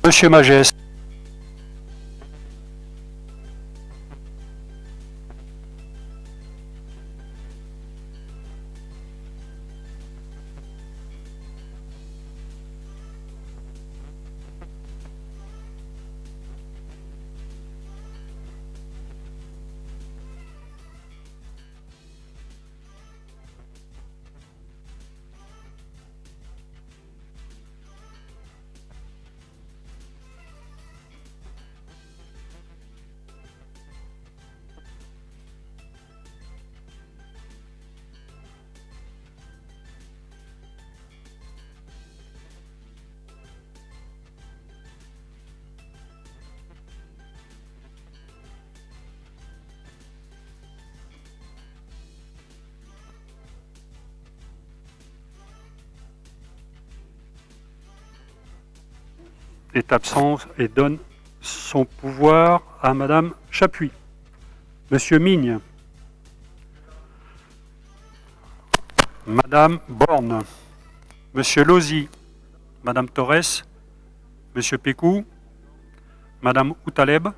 Monsieur Magès. Est absent et donne son pouvoir à Madame Chapuis. Monsieur Migne. Madame Borne. Monsieur Lozy. Madame Torres. Monsieur Pécou. Madame Outaleb.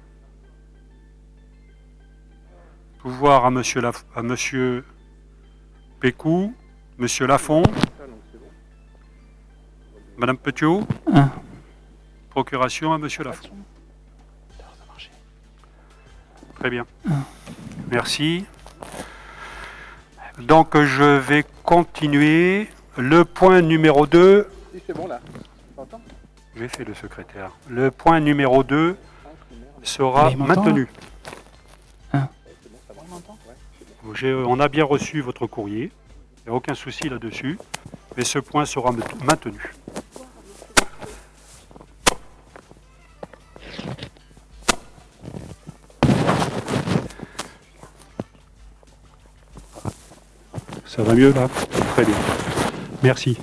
Pouvoir à Monsieur Pécou. Monsieur Lafont. Madame Petiot. Procuration à Monsieur Lafont. Très bien. Merci. Donc je vais continuer. Le point numéro 2. C'est bon là. T'entends ? J'ai fait le secrétaire. Le point numéro 2 sera maintenu. On a bien reçu votre courrier. Il n'y a aucun souci là-dessus. Mais ce point sera maintenu. Ça va mieux là ? Très bien. Merci.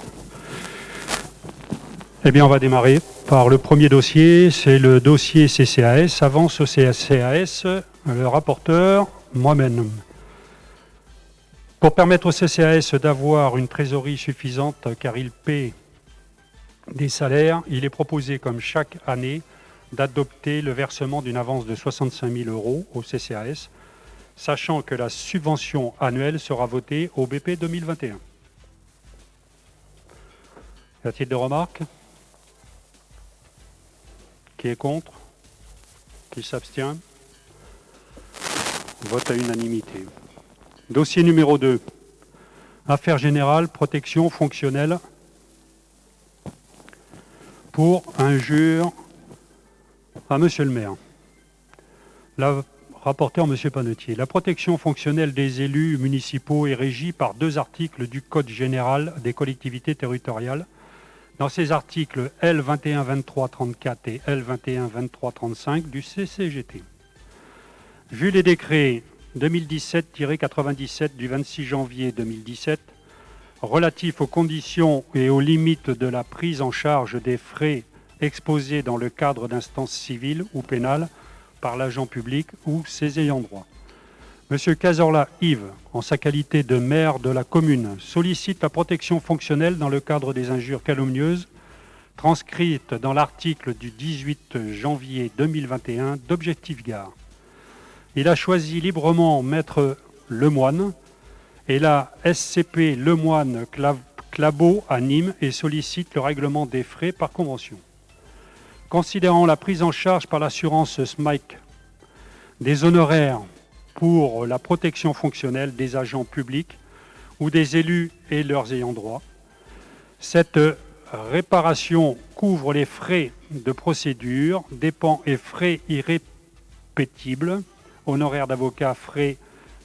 Eh bien, on va démarrer par le premier dossier. C'est le dossier CCAS. Avance au CCAS, le rapporteur, moi-même. Pour permettre au CCAS d'avoir une trésorerie suffisante car il paie des salaires, il est proposé, comme chaque année, d'adopter le versement d'une avance de 65 000 € au CCAS, sachant que la subvention annuelle sera votée au BP 2021. Y a-t-il des remarques ? Qui est contre ? Qui s'abstient ? Vote à unanimité. Dossier numéro 2. Affaires générales, protection fonctionnelle pour injure à Monsieur le maire. Rapporteur M. Panetier. La protection fonctionnelle des élus municipaux est régie par 2 articles du Code général des collectivités territoriales. Dans ces articles L 2123-34 et L 2123-35 du CCGT. Vu les décrets 2017-97 du 26 janvier 2017 relatifs aux conditions et aux limites de la prise en charge des frais exposés dans le cadre d'instances civiles ou pénales par l'agent public ou ses ayants droit. M. Cazorla Yves, en sa qualité de maire de la commune, sollicite la protection fonctionnelle dans le cadre des injures calomnieuses transcrites dans l'article du 18 janvier 2021 d'Objectif Gare. Il a choisi librement Maître Lemoine et la SCP Lemoine Clabot à Nîmes et sollicite le règlement des frais par convention. Considérant la prise en charge par l'assurance SMIC des honoraires pour la protection fonctionnelle des agents publics ou des élus et leurs ayants droit, cette réparation couvre les frais de procédure, dépens et frais irrépétibles, honoraires d'avocat, frais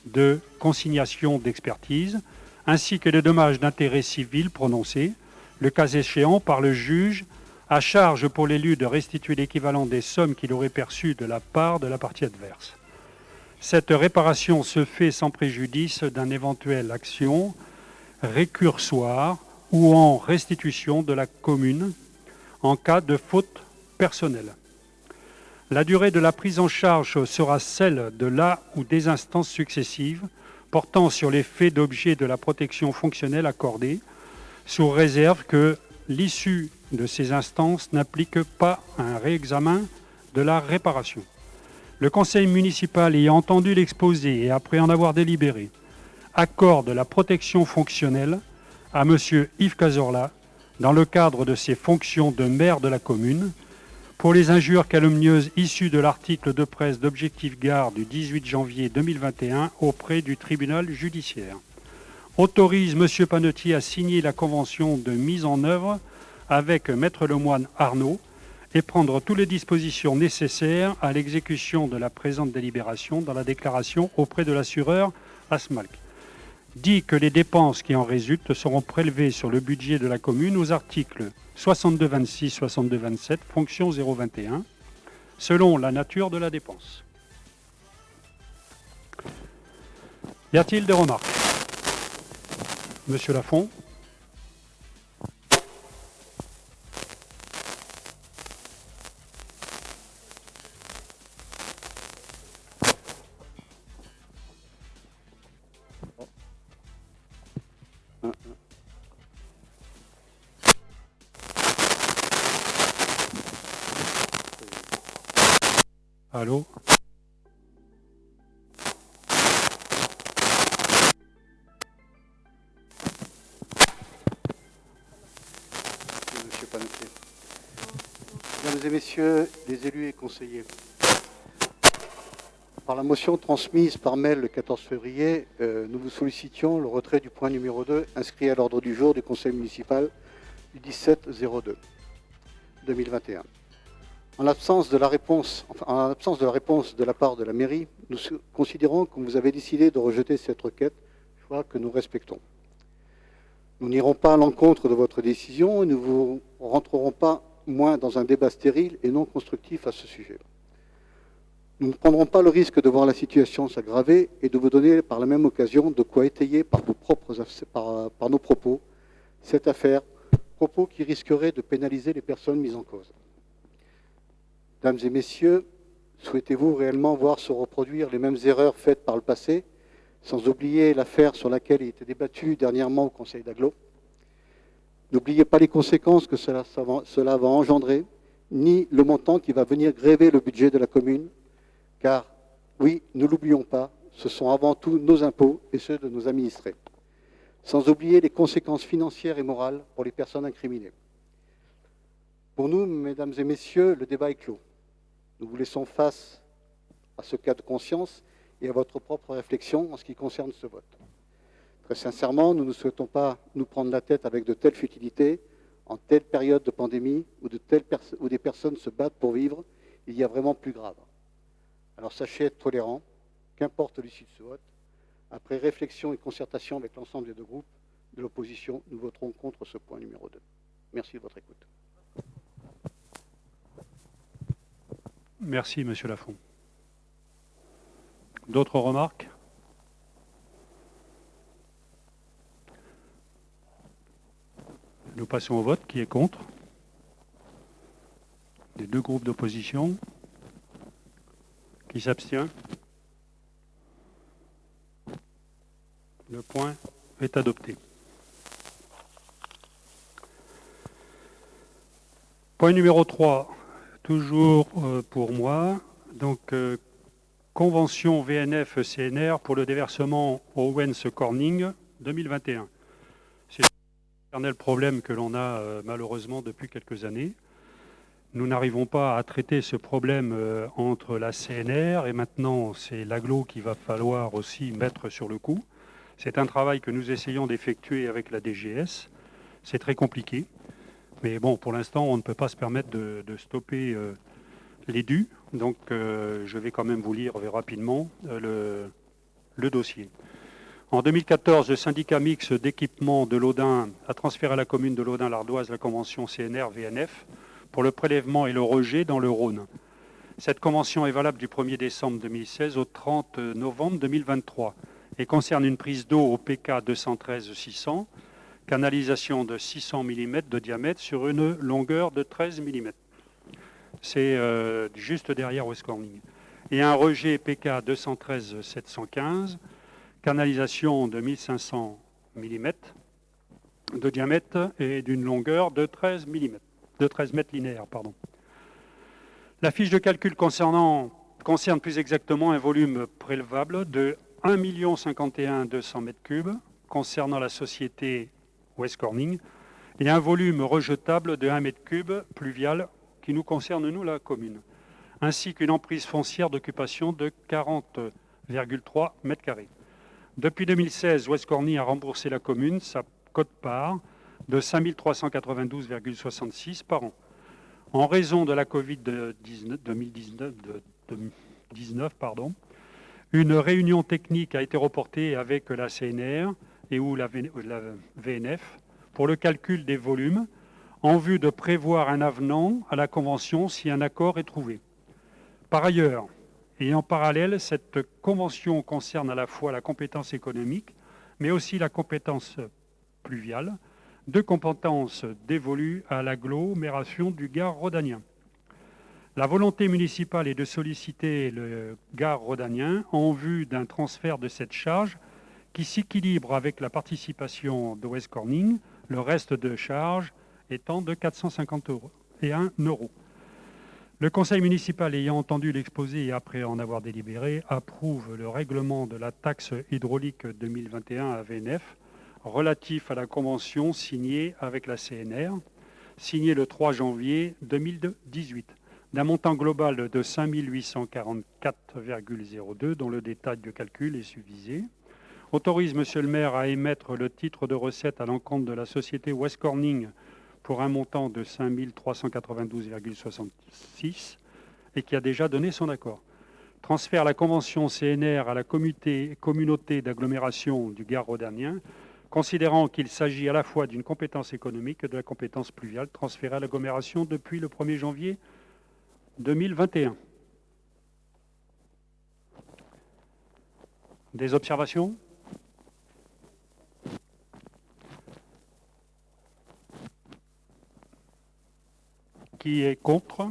de consignation d'expertise, ainsi que les dommages d'intérêt civil prononcés, le cas échéant par le juge, à charge pour l'élu de restituer l'équivalent des sommes qu'il aurait perçues de la part de la partie adverse. Cette réparation se fait sans préjudice d'une éventuelle action récursoire ou en restitution de la commune en cas de faute personnelle. La durée de la prise en charge sera celle de la ou des instances successives portant sur les faits d'objet de la protection fonctionnelle accordée, sous réserve que l'issue de ces instances n'implique pas un réexamen de la réparation. Le conseil municipal ayant entendu l'exposé et après en avoir délibéré, accorde la protection fonctionnelle à M. Yves Cazorla dans le cadre de ses fonctions de maire de la commune pour les injures calomnieuses issues de l'article de presse d'Objectif Gare du 18 janvier 2021 auprès du tribunal judiciaire. Autorise M. Panetti à signer la convention de mise en œuvre avec Maître Lemoine Arnaud et prendre toutes les dispositions nécessaires à l'exécution de la présente délibération dans la déclaration auprès de l'assureur Asmalc. Dit que les dépenses qui en résultent seront prélevées sur le budget de la commune aux articles 62-26, 62-27, fonction 021, selon la nature de la dépense. Y a-t-il des remarques? Monsieur Lafont. Allô? Monsieur Panetti. Mesdames et messieurs les élus et conseillers, par la motion transmise par mail le 14 février, nous vous sollicitions le retrait du point numéro 2 inscrit à l'ordre du jour du conseil municipal du 17-02-2021. En l'absence de la réponse de la part de la mairie, nous considérons que vous avez décidé de rejeter cette requête, choix que nous respectons. Nous n'irons pas à l'encontre de votre décision et nous ne vous rentrerons pas moins dans un débat stérile et non constructif à ce sujet. Nous ne prendrons pas le risque de voir la situation s'aggraver et de vous donner par la même occasion de quoi étayer par nos propos cette affaire, propos qui risqueraient de pénaliser les personnes mises en cause. Mesdames et messieurs, souhaitez-vous réellement voir se reproduire les mêmes erreurs faites par le passé, sans oublier l'affaire sur laquelle il était débattu dernièrement au Conseil d'Agglo? N'oubliez pas les conséquences que cela va engendrer, ni le montant qui va venir gréver le budget de la commune, car, oui, ne l'oublions pas, ce sont avant tout nos impôts et ceux de nos administrés. Sans oublier les conséquences financières et morales pour les personnes incriminées. Pour nous, mesdames et messieurs, le débat est clos. Nous vous laissons face à ce cas de conscience et à votre propre réflexion en ce qui concerne ce vote. Très sincèrement, nous ne souhaitons pas nous prendre la tête avec de telles futilités en telle période de pandémie où des personnes se battent pour vivre. Il y a vraiment plus grave. Alors sachez être tolérants, qu'importe l'issue de ce vote. Après réflexion et concertation avec l'ensemble des deux groupes de l'opposition, nous voterons contre ce point numéro 2. Merci de votre écoute. Merci, Monsieur Lafont. D'autres remarques? Nous passons au vote. Qui est contre? Les deux groupes d'opposition. Qui s'abstient? Le point est adopté. Point numéro 3, toujours pour moi. Donc, convention VNF-CNR pour le déversement Owens Corning 2021. C'est l'éternel problème que l'on a malheureusement depuis quelques années. Nous n'arrivons pas à traiter ce problème entre la CNR et maintenant c'est l'AGLO qu'il va falloir aussi mettre sur le coup. C'est un travail que nous essayons d'effectuer avec la DGS. C'est très compliqué. Mais bon, pour l'instant, on ne peut pas se permettre de stopper les dus. Donc, je vais quand même vous lire rapidement le dossier. En 2014, le syndicat mixte d'équipement de l'Audin a transféré à la commune de l'Audin-l'Ardoise la convention CNR-VNF pour le prélèvement et le rejet dans le Rhône. Cette convention est valable du 1er décembre 2016 au 30 novembre 2023 et concerne une prise d'eau au PK 213-600, canalisation de 600 mm de diamètre sur une longueur de 13 mm. C'est juste derrière West Corning. Et un rejet PK 213-715, canalisation de 1500 mm de diamètre et d'une longueur de 13 mm. mètres linéaires. La fiche de calcul concerne plus exactement un volume prélevable de 1 051 200 m3 concernant la société West Corning et un volume rejetable de 1 m3 pluvial qui nous concerne, nous, la commune, ainsi qu'une emprise foncière d'occupation de 40,3 m². Depuis 2016, West Corning a remboursé la commune sa quote-part de 5 392,66 par an. En raison de la Covid-19, une réunion technique a été reportée avec la CNR et ou la VNF pour le calcul des volumes en vue de prévoir un avenant à la convention si un accord est trouvé. Par ailleurs, et en parallèle, cette convention concerne à la fois la compétence économique, mais aussi la compétence pluviale, deux compétences dévolues à l'agglomération du Gard rhodanien. La volonté municipale est de solliciter le Gard rhodanien en vue d'un transfert de cette charge qui s'équilibre avec la participation de West Corning, le reste de charge étant de 451 €. Le conseil municipal ayant entendu l'exposé et après en avoir délibéré, approuve le règlement de la taxe hydraulique 2021 à VNF relatif à la convention signée avec la CNR, signée le 3 janvier 2018, d'un montant global de 5 844,02 dont le détail de calcul est suivisé, autorise Monsieur le maire à émettre le titre de recette à l'encontre de la société West Corning pour un montant de 5 392,66 et qui a déjà donné son accord. Transfère la convention CNR à la communauté d'agglomération du Gard rhodanien, considérant qu'il s'agit à la fois d'une compétence économique et de la compétence pluviale transférée à l'agglomération depuis le 1er janvier 2021. Des observations ? Qui est contre?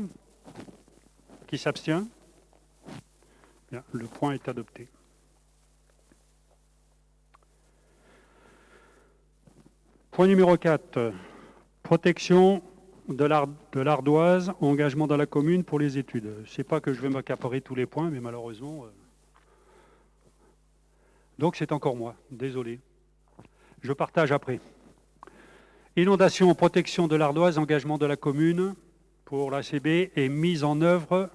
Qui s'abstient? Bien, le point est adopté. Point numéro 4. Protection de l'ardoise, engagement dans la commune pour les études. Je ne sais pas que je vais m'accaparer tous les points, mais malheureusement... Donc c'est encore moi, désolé. Je partage après. Inondation, protection de l'ardoise, engagement de la commune pour l'ACB est mise en œuvre.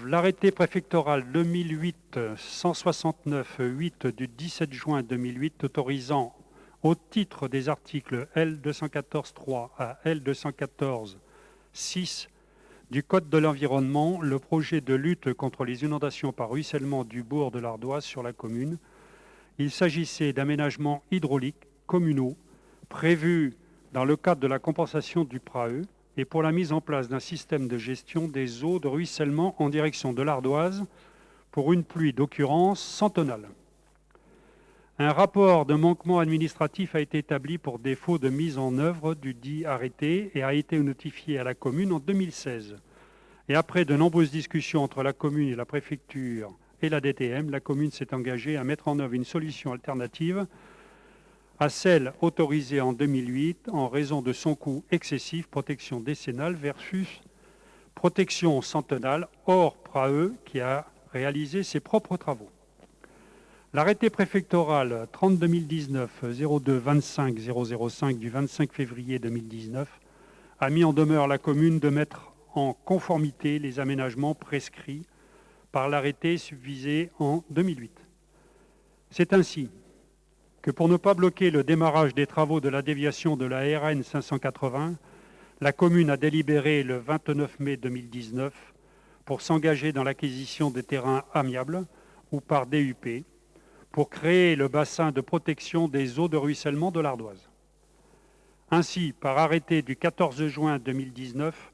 L'arrêté préfectoral 2008-169-8 du 17 juin 2008 autorisant au titre des articles L214.3 à L214.6 du Code de l'environnement le projet de lutte contre les inondations par ruissellement du bourg de l'Ardoise sur la commune. Il s'agissait d'aménagements hydrauliques communaux prévus dans le cadre de la compensation du PRAE et pour la mise en place d'un système de gestion des eaux de ruissellement en direction de l'Ardoise pour une pluie d'occurrence centenale. Un rapport de manquement administratif a été établi pour défaut de mise en œuvre du dit arrêté et a été notifié à la commune en 2016. Et après de nombreuses discussions entre la commune et la préfecture et la DTM, la commune s'est engagée à mettre en œuvre une solution alternative à celle autorisée en 2008 en raison de son coût excessif, protection décennale versus protection centenale hors PRAE qui a réalisé ses propres travaux. L'arrêté préfectoral 30-2019-02-25-005 du 25 février 2019 a mis en demeure la commune de mettre en conformité les aménagements prescrits par l'arrêté subvisé en 2008. C'est ainsi que pour ne pas bloquer le démarrage des travaux de la déviation de la RN 580, la commune a délibéré le 29 mai 2019 pour s'engager dans l'acquisition des terrains amiables ou par DUP pour créer le bassin de protection des eaux de ruissellement de l'Ardoise. Ainsi, par arrêté du 14 juin 2019,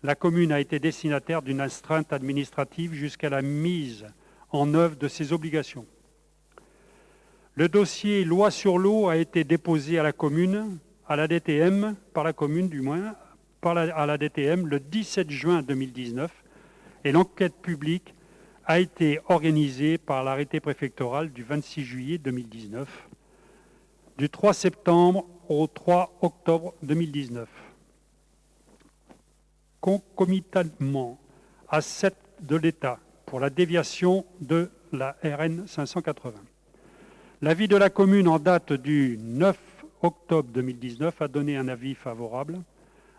la commune a été destinataire d'une astreinte administrative jusqu'à la mise en œuvre de ses obligations. Le dossier loi sur l'eau a été déposé à la commune, à la DTM, par la commune du moins, à la DTM le 17 juin 2019 et l'enquête publique a été organisée par l'arrêté préfectoral du 26 juillet 2019. Du 3 septembre au 3 octobre 2019. Concomitamment à celle de l'État pour la déviation de la RN 580. L'avis de la commune en date du 9 octobre 2019 a donné un avis favorable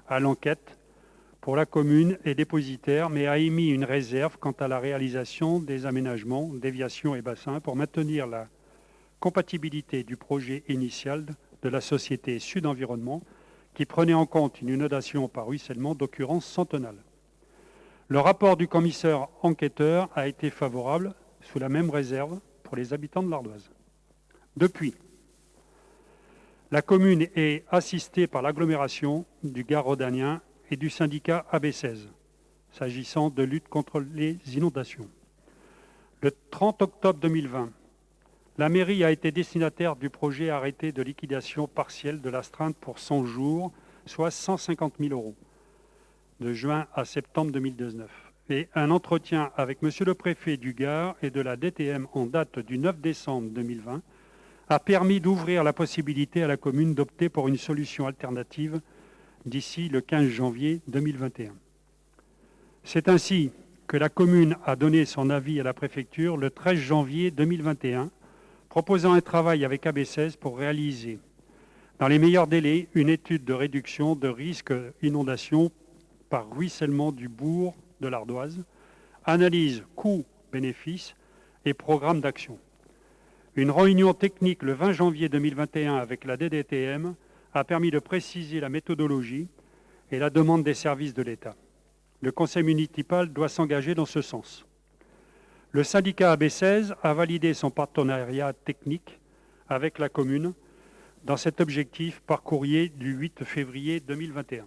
à l'enquête pour la commune et dépositaire, mais a émis une réserve quant à la réalisation des aménagements, déviations et bassins pour maintenir la compatibilité du projet initial de la société Sud Environnement qui prenait en compte une inondation par ruissellement d'occurrence centenale. Le rapport du commissaire enquêteur a été favorable sous la même réserve pour les habitants de l'Ardoise. Depuis, la commune est assistée par l'agglomération du Gard rhodanien et du syndicat AB16, s'agissant de lutte contre les inondations. Le 30 octobre 2020, la mairie a été destinataire du projet arrêté de liquidation partielle de l'astreinte pour 100 jours, soit 150 000 €, de juin à septembre 2019. Et un entretien avec monsieur le préfet du Gard et de la DTM en date du 9 décembre 2020 a permis d'ouvrir la possibilité à la commune d'opter pour une solution alternative d'ici le 15 janvier 2021. C'est ainsi que la commune a donné son avis à la préfecture le 13 janvier 2021, proposant un travail avec AB16 pour réaliser, dans les meilleurs délais, une étude de réduction de risque d'inondation par ruissellement du bourg de l'Ardoise, analyse coût-bénéfice et programme d'action. Une réunion technique le 20 janvier 2021 avec la DDTM a permis de préciser la méthodologie et la demande des services de l'État. Le conseil municipal doit s'engager dans ce sens. Le syndicat AB16 a validé son partenariat technique avec la commune dans cet objectif par courrier du 8 février 2021.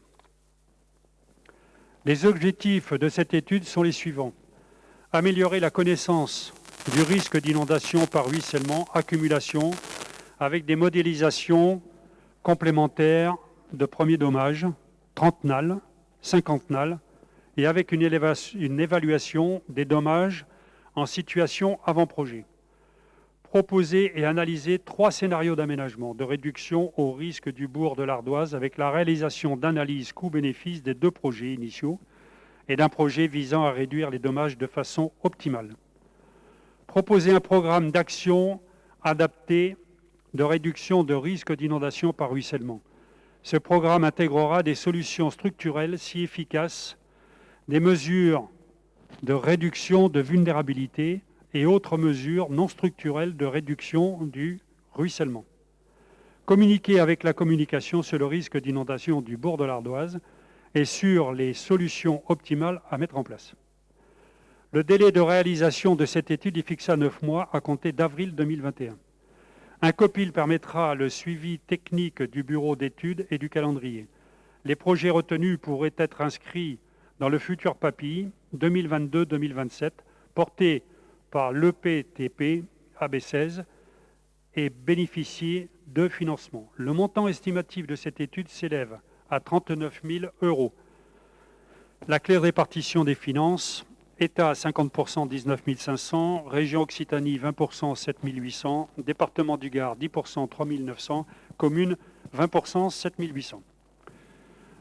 Les objectifs de cette étude sont les suivants. Améliorer la connaissance du risque d'inondation par ruissellement, accumulation, avec des modélisations complémentaires de premiers dommages, trentenales, cinquantenales, et avec une évaluation des dommages en situation avant-projet. Proposer et analyser 3 scénarios d'aménagement, de réduction au risque du bourg de l'Ardoise, avec la réalisation d'analyses coût-bénéfice des 2 projets initiaux et d'un projet visant à réduire les dommages de façon optimale. Proposer un programme d'action adapté de réduction de risque d'inondation par ruissellement. Ce programme intégrera des solutions structurelles si efficaces, des mesures de réduction de vulnérabilité et autres mesures non structurelles de réduction du ruissellement. Communiquer avec la communication sur le risque d'inondation du bourg de l'Ardoise et sur les solutions optimales à mettre en place. Le délai de réalisation de cette étude est fixé à 9 mois à compter d'avril 2021. Un COPIL permettra le suivi technique du bureau d'études et du calendrier. Les projets retenus pourraient être inscrits dans le futur PAPI 2022-2027, porté par l'EPTP AB16 et bénéficier de financement. Le montant estimatif de cette étude s'élève à 39 000 €. La clé de répartition des finances, État à 50%, 19 500, région Occitanie 20%, 7 800, département du Gard 10%, 3 900, commune 20%, 7 800.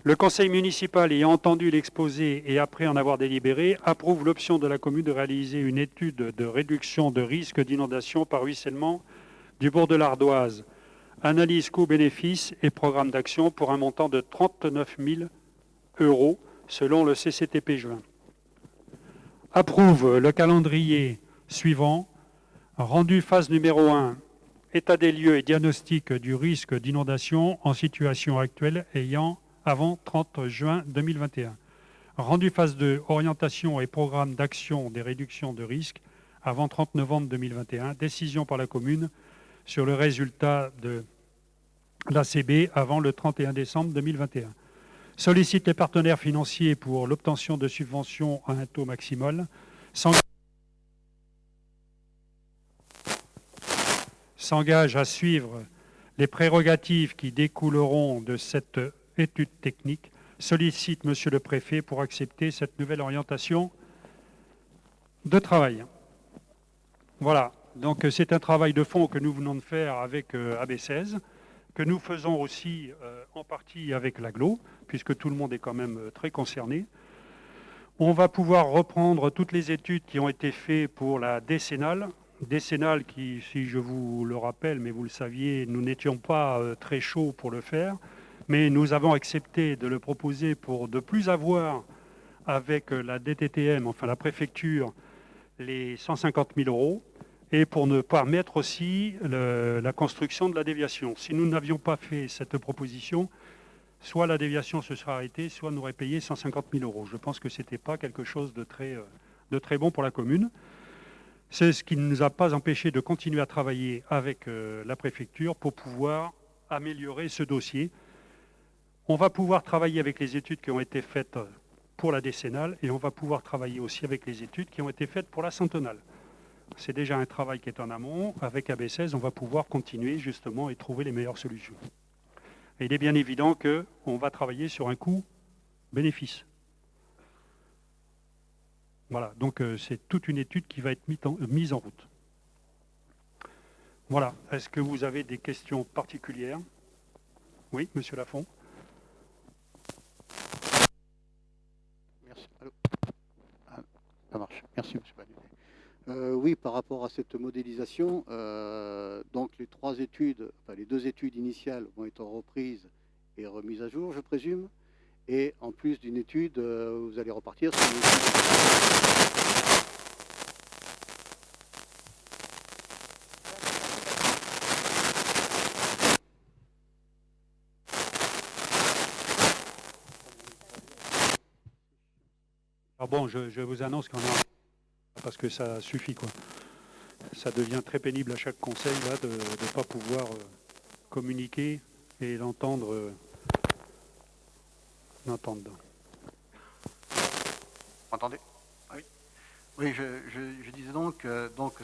Le conseil municipal ayant entendu l'exposé et après en avoir délibéré, approuve l'option de la commune de réaliser une étude de réduction de risque d'inondation par ruissellement du bourg de l'Ardoise, analyse coût-bénéfice et programme d'action pour un montant de 39 000 € selon le CCTP juin. Approuve le calendrier suivant, rendu phase numéro 1, état des lieux et diagnostic du risque d'inondation en situation actuelle ayant avant 30 juin 2021. Rendu phase 2, orientation et programme d'action des réductions de risque avant 30 novembre 2021. Décision par la commune sur le résultat de l'ACB avant le 31 décembre 2021. Sollicite les partenaires financiers pour l'obtention de subventions à un taux maximal. S'engage à suivre les prérogatives qui découleront de cette étude technique. Sollicite monsieur le préfet pour accepter cette nouvelle orientation de travail. Voilà, donc c'est un travail de fond que nous venons de faire avec AB16 que nous faisons aussi en partie avec l'AGLO, puisque tout le monde est quand même très concerné. On va pouvoir reprendre toutes les études qui ont été faites pour la décennale. Décennale qui, si je vous le rappelle, mais vous le saviez, nous n'étions pas très chauds pour le faire, mais nous avons accepté de le proposer pour ne plus avoir avec la DTTM, enfin la préfecture, les 150 000 euros, et pour ne pas mettre aussi la construction de la déviation. Si nous n'avions pas fait cette proposition, soit la déviation se serait arrêtée, soit on aurait payé 150 000 euros. Je pense que ce n'était pas quelque chose de très bon pour la commune. C'est ce qui ne nous a pas empêché de continuer à travailler avec la préfecture pour pouvoir améliorer ce dossier. On va pouvoir travailler avec les études qui ont été faites pour la décennale et on va pouvoir travailler aussi avec les études qui ont été faites pour la centennale. C'est déjà un travail qui est en amont. Avec AB16, on va pouvoir continuer justement et trouver les meilleures solutions. Et il est bien évident qu'on va travailler sur un coût-bénéfice. Voilà, donc c'est toute une étude qui va être mise en route. Voilà, est-ce que vous avez des questions particulières? Oui, monsieur Lafont. Merci. Allô. Ça marche. Merci, monsieur Badunet. Oui, par rapport à cette modélisation, donc les les 2 études initiales vont être reprises et remises à jour, je présume. Et en plus d'une étude, vous allez repartir sur une étude. Alors bon, je vous annonce qu'on a... parce que ça suffit, quoi. Ça devient très pénible à chaque conseil là, de ne pas pouvoir communiquer et l'entendre. L'entendre. Vous m'entendez? Oui. Oui, je disais donc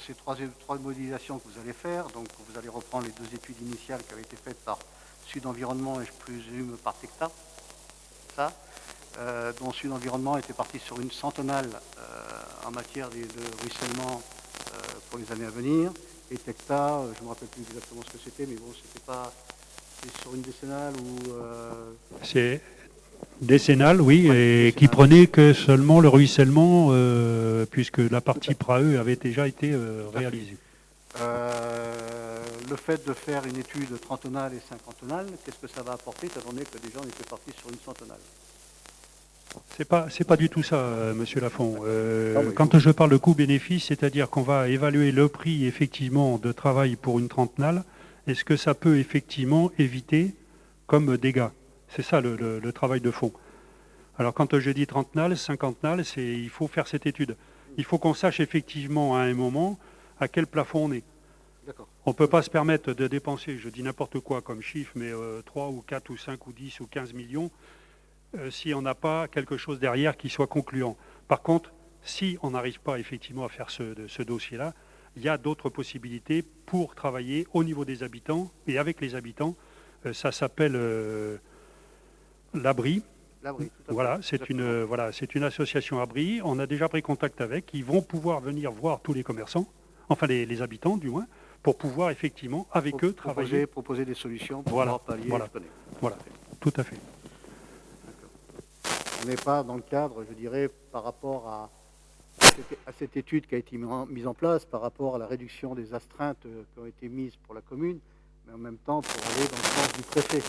ces trois modélisations que vous allez faire, donc vous allez reprendre les 2 études initiales qui avaient été faites par Sud Environnement et je présume par Tecta, ça, dont Sud Environnement était parti sur une centennale en matière de ruissellement pour les années à venir, et Tecta, je ne me rappelle plus exactement ce que c'était, mais bon, c'était pas... C'est sur une décennale ou... C'est décennale, oui, Ouais, et décennale. qui prenait que seulement le ruissellement, puisque la partie PRAE avait déjà été réalisée. Le fait de faire une étude trentennale et cinquantennale, qu'est-ce que ça va apporter, étant donné que déjà on était parti sur une centennale? C'est pas du tout ça, monsieur Lafont. Quand je parle de coût-bénéfice, c'est-à-dire qu'on va évaluer le prix effectivement de travail pour une trentennale, et ce que ça peut effectivement éviter comme dégâts. C'est ça le travail de fond. Alors quand je dis trentennale, cinquantennale, il faut faire cette étude. Il faut qu'on sache effectivement à un moment à quel plafond on est. On ne peut pas se permettre de dépenser, je dis n'importe quoi comme chiffre, mais 3 ou 4 ou 5 ou 10 ou 15 millions, si on n'a pas quelque chose derrière qui soit concluant. Par contre, si on n'arrive pas effectivement à faire ce dossier-là, il y a d'autres possibilités pour travailler au niveau des habitants et avec les habitants. Ça s'appelle l'Abri. Voilà, c'est une association Abri. On a déjà pris contact avec. Ils vont pouvoir venir voir tous les commerçants, enfin les habitants du moins, pour pouvoir effectivement avec eux travailler. Proposer des solutions pour pouvoir pallier. Voilà, tout à fait. On n'est pas dans le cadre, je dirais, par rapport à cette étude qui a été mise en place, par rapport à la réduction des astreintes qui ont été mises pour la commune, mais en même temps pour aller dans le sens du préfet.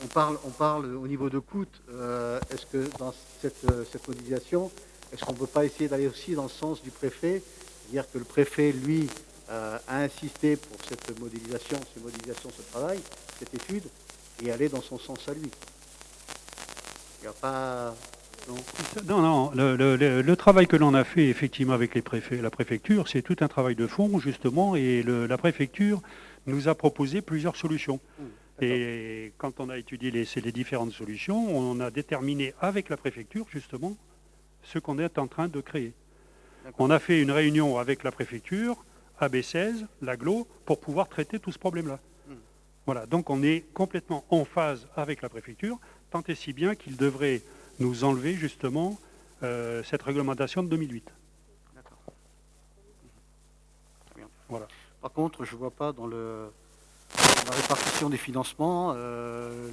On parle au niveau de coût. Est-ce que dans cette modélisation, est-ce qu'on ne peut pas essayer d'aller aussi dans le sens du préfet, dire que le préfet, lui, a insisté pour cette modélisation, ce travail, cette étude, et aller dans son sens à lui? Il n'y a pas... Non, le travail que l'on a fait effectivement avec la préfecture, c'est tout un travail de fond justement, et la préfecture nous a proposé plusieurs solutions. Et quand on a étudié les différentes solutions, on a déterminé avec la préfecture justement ce qu'on est en train de créer. On a fait une réunion avec la préfecture, AB16, l'AGLO, pour pouvoir traiter tout ce problème-là. Voilà, donc on est complètement en phase avec la préfecture, tant et si bien qu'il devrait nous enlever justement cette réglementation de 2008. Voilà. Par contre, je ne vois pas dans la répartition des financements,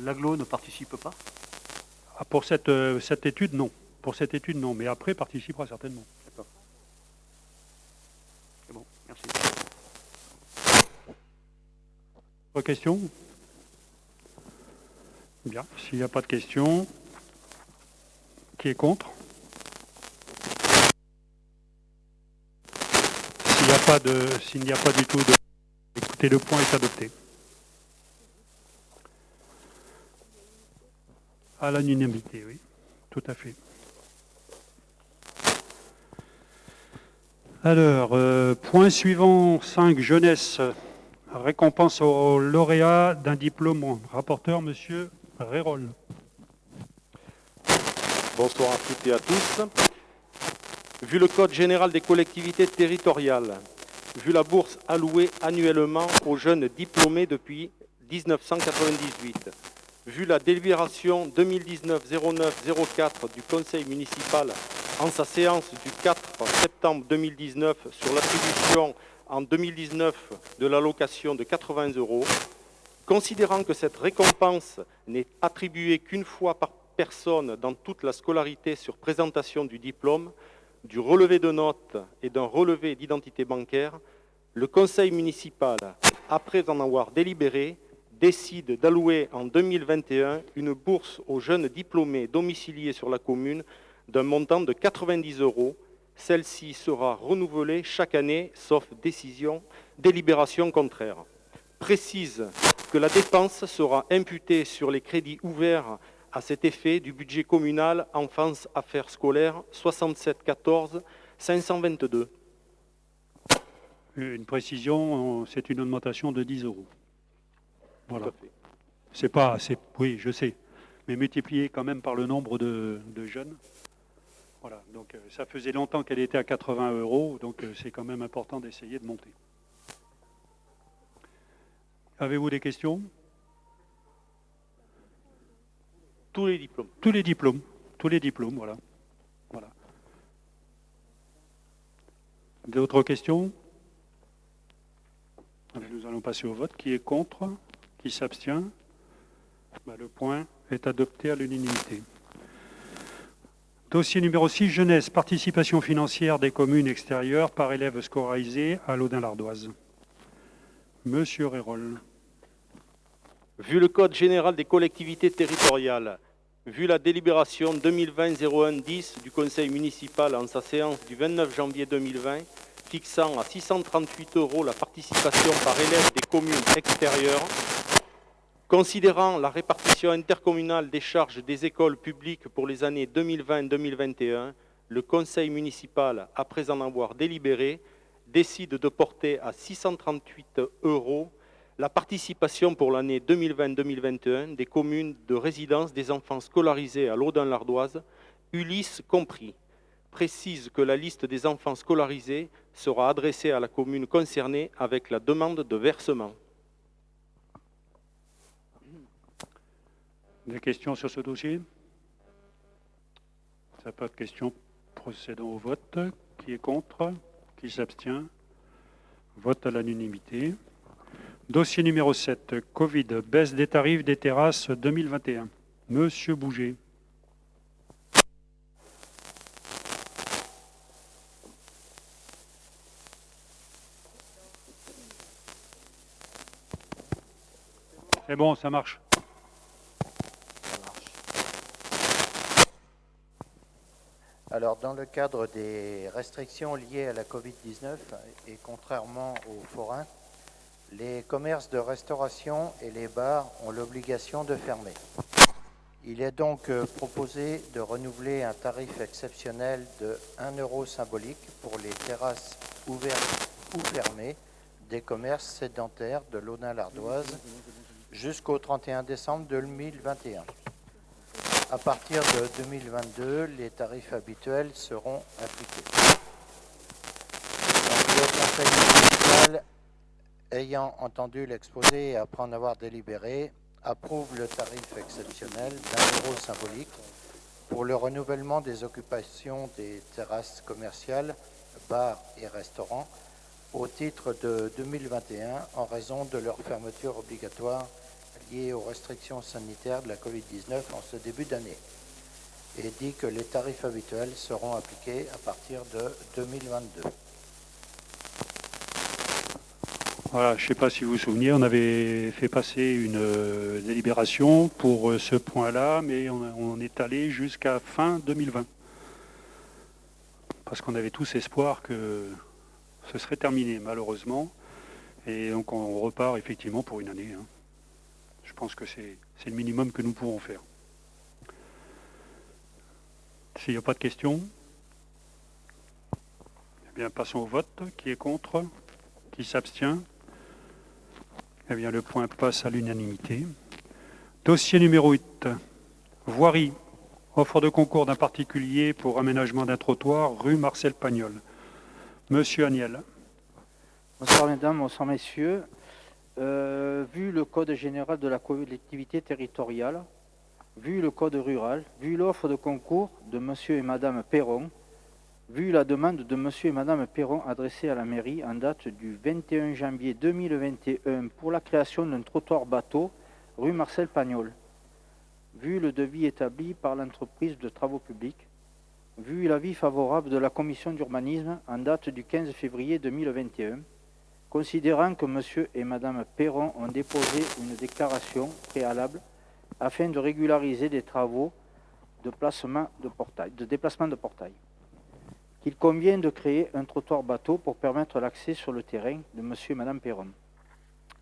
l'aglo ne participe pas. Ah, pour cette étude, non. Pour cette étude, non. Mais après, participera certainement. D'accord. C'est bon, merci. Autre question? Bien. S'il n'y a pas de questions, qui est contre? S'il n'y a pas du tout de... Écoutez, le point est adopté. À l'unanimité, oui. Tout à fait. Alors, point suivant 5, jeunesse. Récompense au lauréat d'un diplôme. Rapporteur, monsieur Rérol. Bonsoir à toutes et à tous. Vu le Code général des collectivités territoriales, vu la bourse allouée annuellement aux jeunes diplômés depuis 1998, vu la délibération 2019-09-04 du Conseil municipal en sa séance du 4 septembre 2019 sur l'attribution en 2019 de l'allocation de 80 €, considérant que cette récompense n'est attribuée qu'une fois par personne dans toute la scolarité sur présentation du diplôme, du relevé de notes et d'un relevé d'identité bancaire, le Conseil municipal, après en avoir délibéré, décide d'allouer en 2021 une bourse aux jeunes diplômés domiciliés sur la commune d'un montant de 90 €. Celle-ci sera renouvelée chaque année, sauf délibération contraire. Précise que la dépense sera imputée sur les crédits ouverts à cet effet du budget communal enfance affaires scolaires 67 14 522. Une précision, c'est une augmentation de 10 €. Voilà. Tout à fait. C'est pas, oui, je sais, mais multiplié quand même par le nombre de jeunes. Voilà, donc ça faisait longtemps qu'elle était à 80 €, donc c'est quand même important d'essayer de monter. Avez-vous des questions? Tous les diplômes. Tous les diplômes, voilà. Voilà. D'autres questions? Nous allons passer au vote. Qui est contre? Qui s'abstient? Le point est adopté à l'unanimité. Dossier numéro 6, jeunesse, participation financière des communes extérieures par élèves scolarisés à Laudun-l'Ardoise. Monsieur Rérol. Vu le Code général des collectivités territoriales, vu la délibération 2020-01-10 du Conseil municipal en sa séance du 29 janvier 2020, fixant à 638 € la participation par élève des communes extérieures, considérant la répartition intercommunale des charges des écoles publiques pour les années 2020-2021, le Conseil municipal, après en avoir délibéré, décide de porter à 638 € la participation pour l'année 2020-2021 des communes de résidence des enfants scolarisés à Laudun-l'Ardoise, Ulysse compris. Précise que la liste des enfants scolarisés sera adressée à la commune concernée avec la demande de versement. Des questions sur ce dossier? Ça n'a pas de questions. Procédons au vote. Qui est contre? Qui s'abstient? Vote à l'unanimité. Dossier numéro 7, Covid, baisse des tarifs des terrasses 2021. Monsieur Bouger. C'est bon, ça marche. Alors, dans le cadre des restrictions liées à la Covid-19, et contrairement aux forains, les commerces de restauration et les bars ont l'obligation de fermer. Il est donc proposé de renouveler un tarif exceptionnel de 1 € symbolique pour les terrasses ouvertes ou fermées des commerces sédentaires de Laudun-l'Ardoise jusqu'au 31 décembre 2021. À partir de 2022, les tarifs habituels seront appliqués. Donc, le Conseil municipal, ayant entendu l'exposé et après en avoir délibéré, approuve le tarif exceptionnel d'1 € symbolique pour le renouvellement des occupations des terrasses commerciales, bars et restaurants au titre de 2021 en raison de leur fermeture obligatoire liée aux restrictions sanitaires de la Covid-19 en ce début d'année, et dit que les tarifs habituels seront appliqués à partir de 2022. Voilà, je ne sais pas si vous vous souvenez, on avait fait passer une délibération pour ce point-là, mais on est allé jusqu'à fin 2020. Parce qu'on avait tous espoir que ce serait terminé, malheureusement. Et donc on repart effectivement pour une année. Je pense que c'est le minimum que nous pouvons faire. S'il n'y a pas de questions, eh bien passons au vote. Qui est contre? Qui s'abstient? Eh bien, le point passe à l'unanimité. Dossier numéro 8. Voirie. Offre de concours d'un particulier pour aménagement d'un trottoir rue Marcel Pagnol. Monsieur Agnel. Bonsoir mesdames, bonsoir messieurs. Vu le code général de la collectivité territoriale, vu le code rural, vu l'offre de concours de monsieur et madame Perron, vu la demande de monsieur et madame Perron adressée à la mairie en date du 21 janvier 2021 pour la création d'un trottoir bateau rue Marcel Pagnol, vu le devis établi par l'entreprise de travaux publics, vu l'avis favorable de la commission d'urbanisme en date du 15 février 2021, considérant que monsieur et madame Perron ont déposé une déclaration préalable afin de régulariser des travaux de déplacement de portail, qu'il convient de créer un trottoir bateau pour permettre l'accès sur le terrain de monsieur et madame Perron,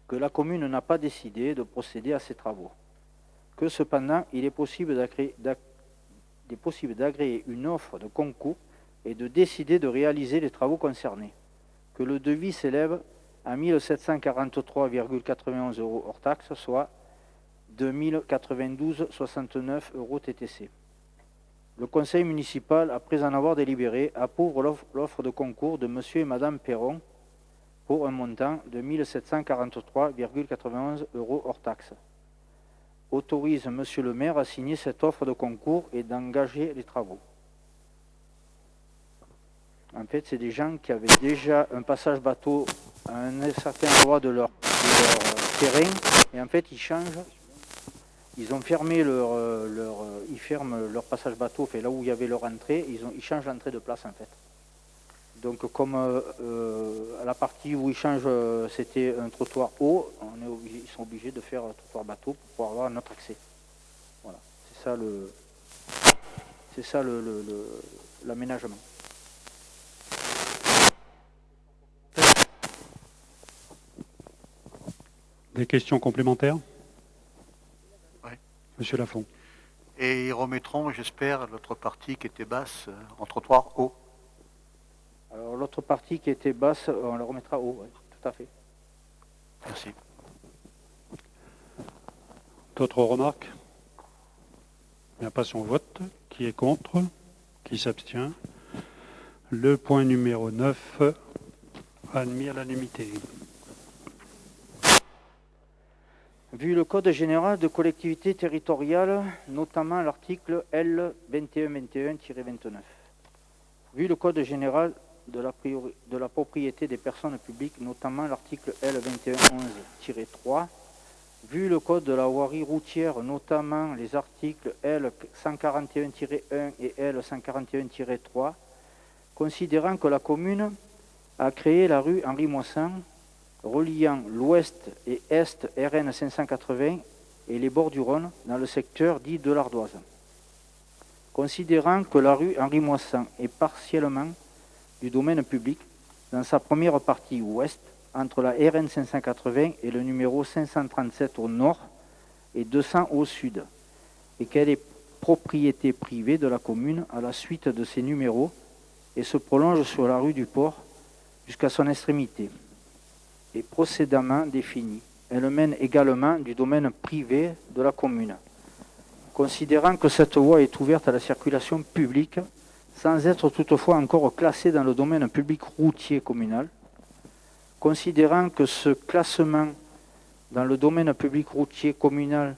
que la commune n'a pas décidé de procéder à ces travaux, que cependant il est possible d'agréer une offre de concours et de décider de réaliser les travaux concernés, que le devis s'élève à 1 743,91 € hors taxe, soit 2 092,69 € TTC. Le conseil municipal, après en avoir délibéré, approuve l'offre de concours de monsieur et madame Perron pour un montant de 1 743,91 € hors taxe. Autorise monsieur le maire à signer cette offre de concours et d'engager les travaux. En fait, c'est des gens qui avaient déjà un passage bateau à un certain endroit de leur terrain, et en fait, ils changent. Ils ont fermé ils ferment leur passage bateau, fait là où il y avait leur entrée, ils changent l'entrée de place en fait. Donc comme à la partie où ils changent, c'était un trottoir haut, ils sont obligés de faire un trottoir bateau pour pouvoir avoir notre accès. Voilà, c'est ça l'aménagement. Des questions complémentaires? Oui. Monsieur Lafont. Et ils remettront, j'espère, l'autre partie qui était basse en trottoir haut. Alors l'autre partie qui était basse, on la remettra haut, oui, tout à fait. Merci. D'autres remarques? Bien, passons au vote. Qui est contre? Qui s'abstient? Le point numéro 9, admis à l'unanimité. Vu le Code général de collectivité territoriale, notamment l'article L 2121-29. Vu le Code général de la propriété des personnes publiques, notamment l'article L 2111-3. Vu le Code de la voirie routière, notamment les articles L 141-1 et L 141-3, considérant que la commune a créé la rue Henri Moissan, reliant l'ouest et est RN 580 et les bords du Rhône dans le secteur dit de l'Ardoise. Considérant que la rue Henri Moissan est partiellement du domaine public dans sa première partie ouest, entre la RN 580 et le numéro 537 au nord et 200 au sud, et qu'elle est propriété privée de la commune à la suite de ces numéros et se prolonge sur la rue du Port jusqu'à son extrémité, et précédemment définie. Elle mène également du domaine privé de la commune. Considérant que cette voie est ouverte à la circulation publique, sans être toutefois encore classée dans le domaine public routier communal, considérant que ce classement dans le domaine public routier communal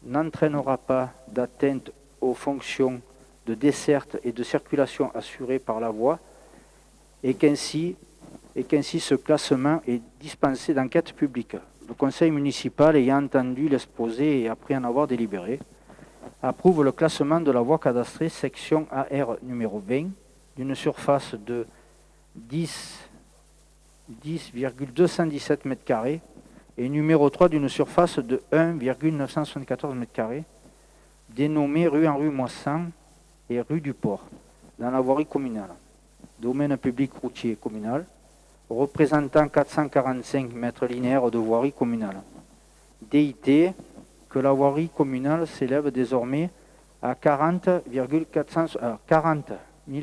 n'entraînera pas d'atteinte aux fonctions de desserte et de circulation assurées par la voie, et qu'ainsi et qu'ainsi ce classement est dispensé d'enquête publique. Le conseil municipal, ayant entendu l'exposé et après en avoir délibéré, approuve le classement de la voie cadastrée section AR numéro 20 d'une surface de 10,217 m² et numéro 3 d'une surface de 1,974 m², dénommée rue Henri Moissan et rue du Port, dans la voirie communale. Domaine public routier communal, représentant 445 mètres linéaires de voirie communale. DIT, que la voirie communale s'élève désormais à 40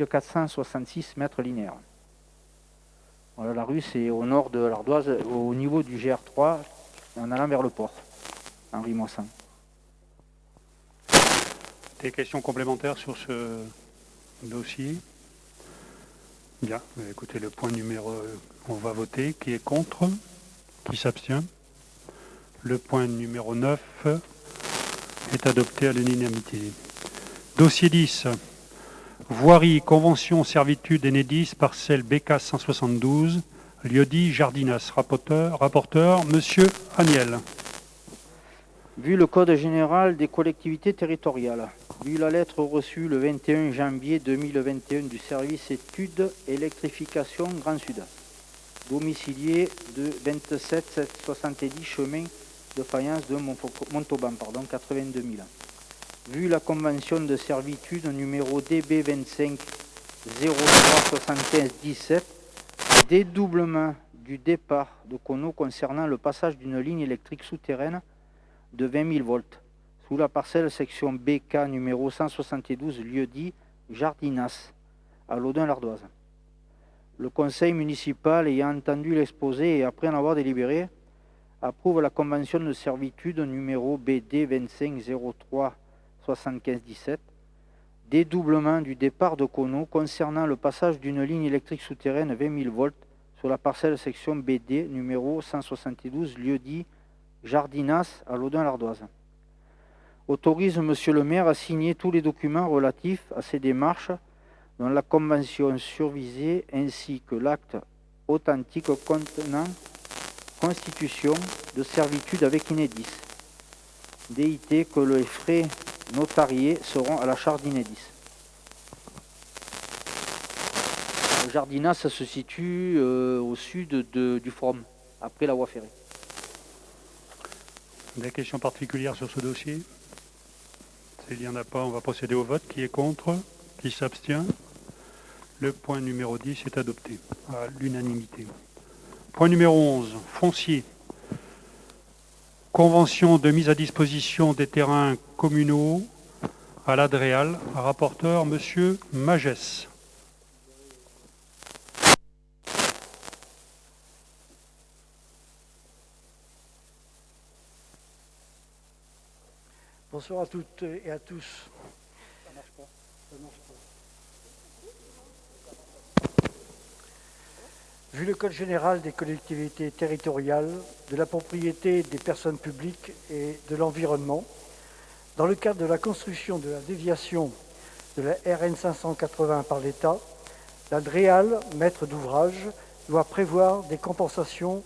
466 mètres linéaires. Voilà, la rue, c'est au nord de l'Ardoise, au niveau du GR3, en allant vers le port, Henri Moissan. Des questions complémentaires sur ce dossier? Bien, écoutez, le point numéro, on va voter. Qui est contre? Qui s'abstient? Le point numéro 9 est adopté à l'unanimité. Dossier 10. Voirie, convention, servitude Enedis, parcelle BK 172, lieu-dit Jardinas. Rapporteur, Monsieur Aniel. Vu le Code général des collectivités territoriales, vu la lettre reçue le 21 janvier 2021 du service études électrification Grand Sud, domicilié de 27 770 chemin de faïence de Montauban, 82 000. Vu la convention de servitude numéro DB 25 03 75 17, dédoublement du départ de Conneau concernant le passage d'une ligne électrique souterraine de 20 000 volts sous la parcelle section BK numéro 172 lieu-dit Jardinas à Laudun-l'Ardoise. Le conseil municipal ayant entendu l'exposé et après en avoir délibéré, approuve la convention de servitude numéro BD 25 03 75 17, dédoublement du départ de Conneau concernant le passage d'une ligne électrique souterraine 20 000 volts sur la parcelle section BD numéro 172 lieu-dit Jardinas à Laudun-l'Ardoise. Autorise Monsieur le maire à signer tous les documents relatifs à ces démarches dans la convention survisée ainsi que l'acte authentique contenant constitution de servitude avec Enedis. DIT que les frais notariés seront à la charge d'Enedis. Le Jardinas se situe au sud du Forum, après la voie ferrée. Des questions particulières sur ce dossier? S'il n'y en a pas, on va procéder au vote. Qui est contre? Qui s'abstient? Le point numéro 10 est adopté à l'unanimité. Point numéro 11, foncier. Convention de mise à disposition des terrains communaux à l'Adréal. Rapporteur, Monsieur Magès. Bonsoir à toutes et à tous. Vu le Code général des collectivités territoriales, de la propriété des personnes publiques et de l'environnement, dans le cadre de la construction de la déviation de la RN 580 par l'État, la DREAL, maître d'ouvrage, doit prévoir des compensations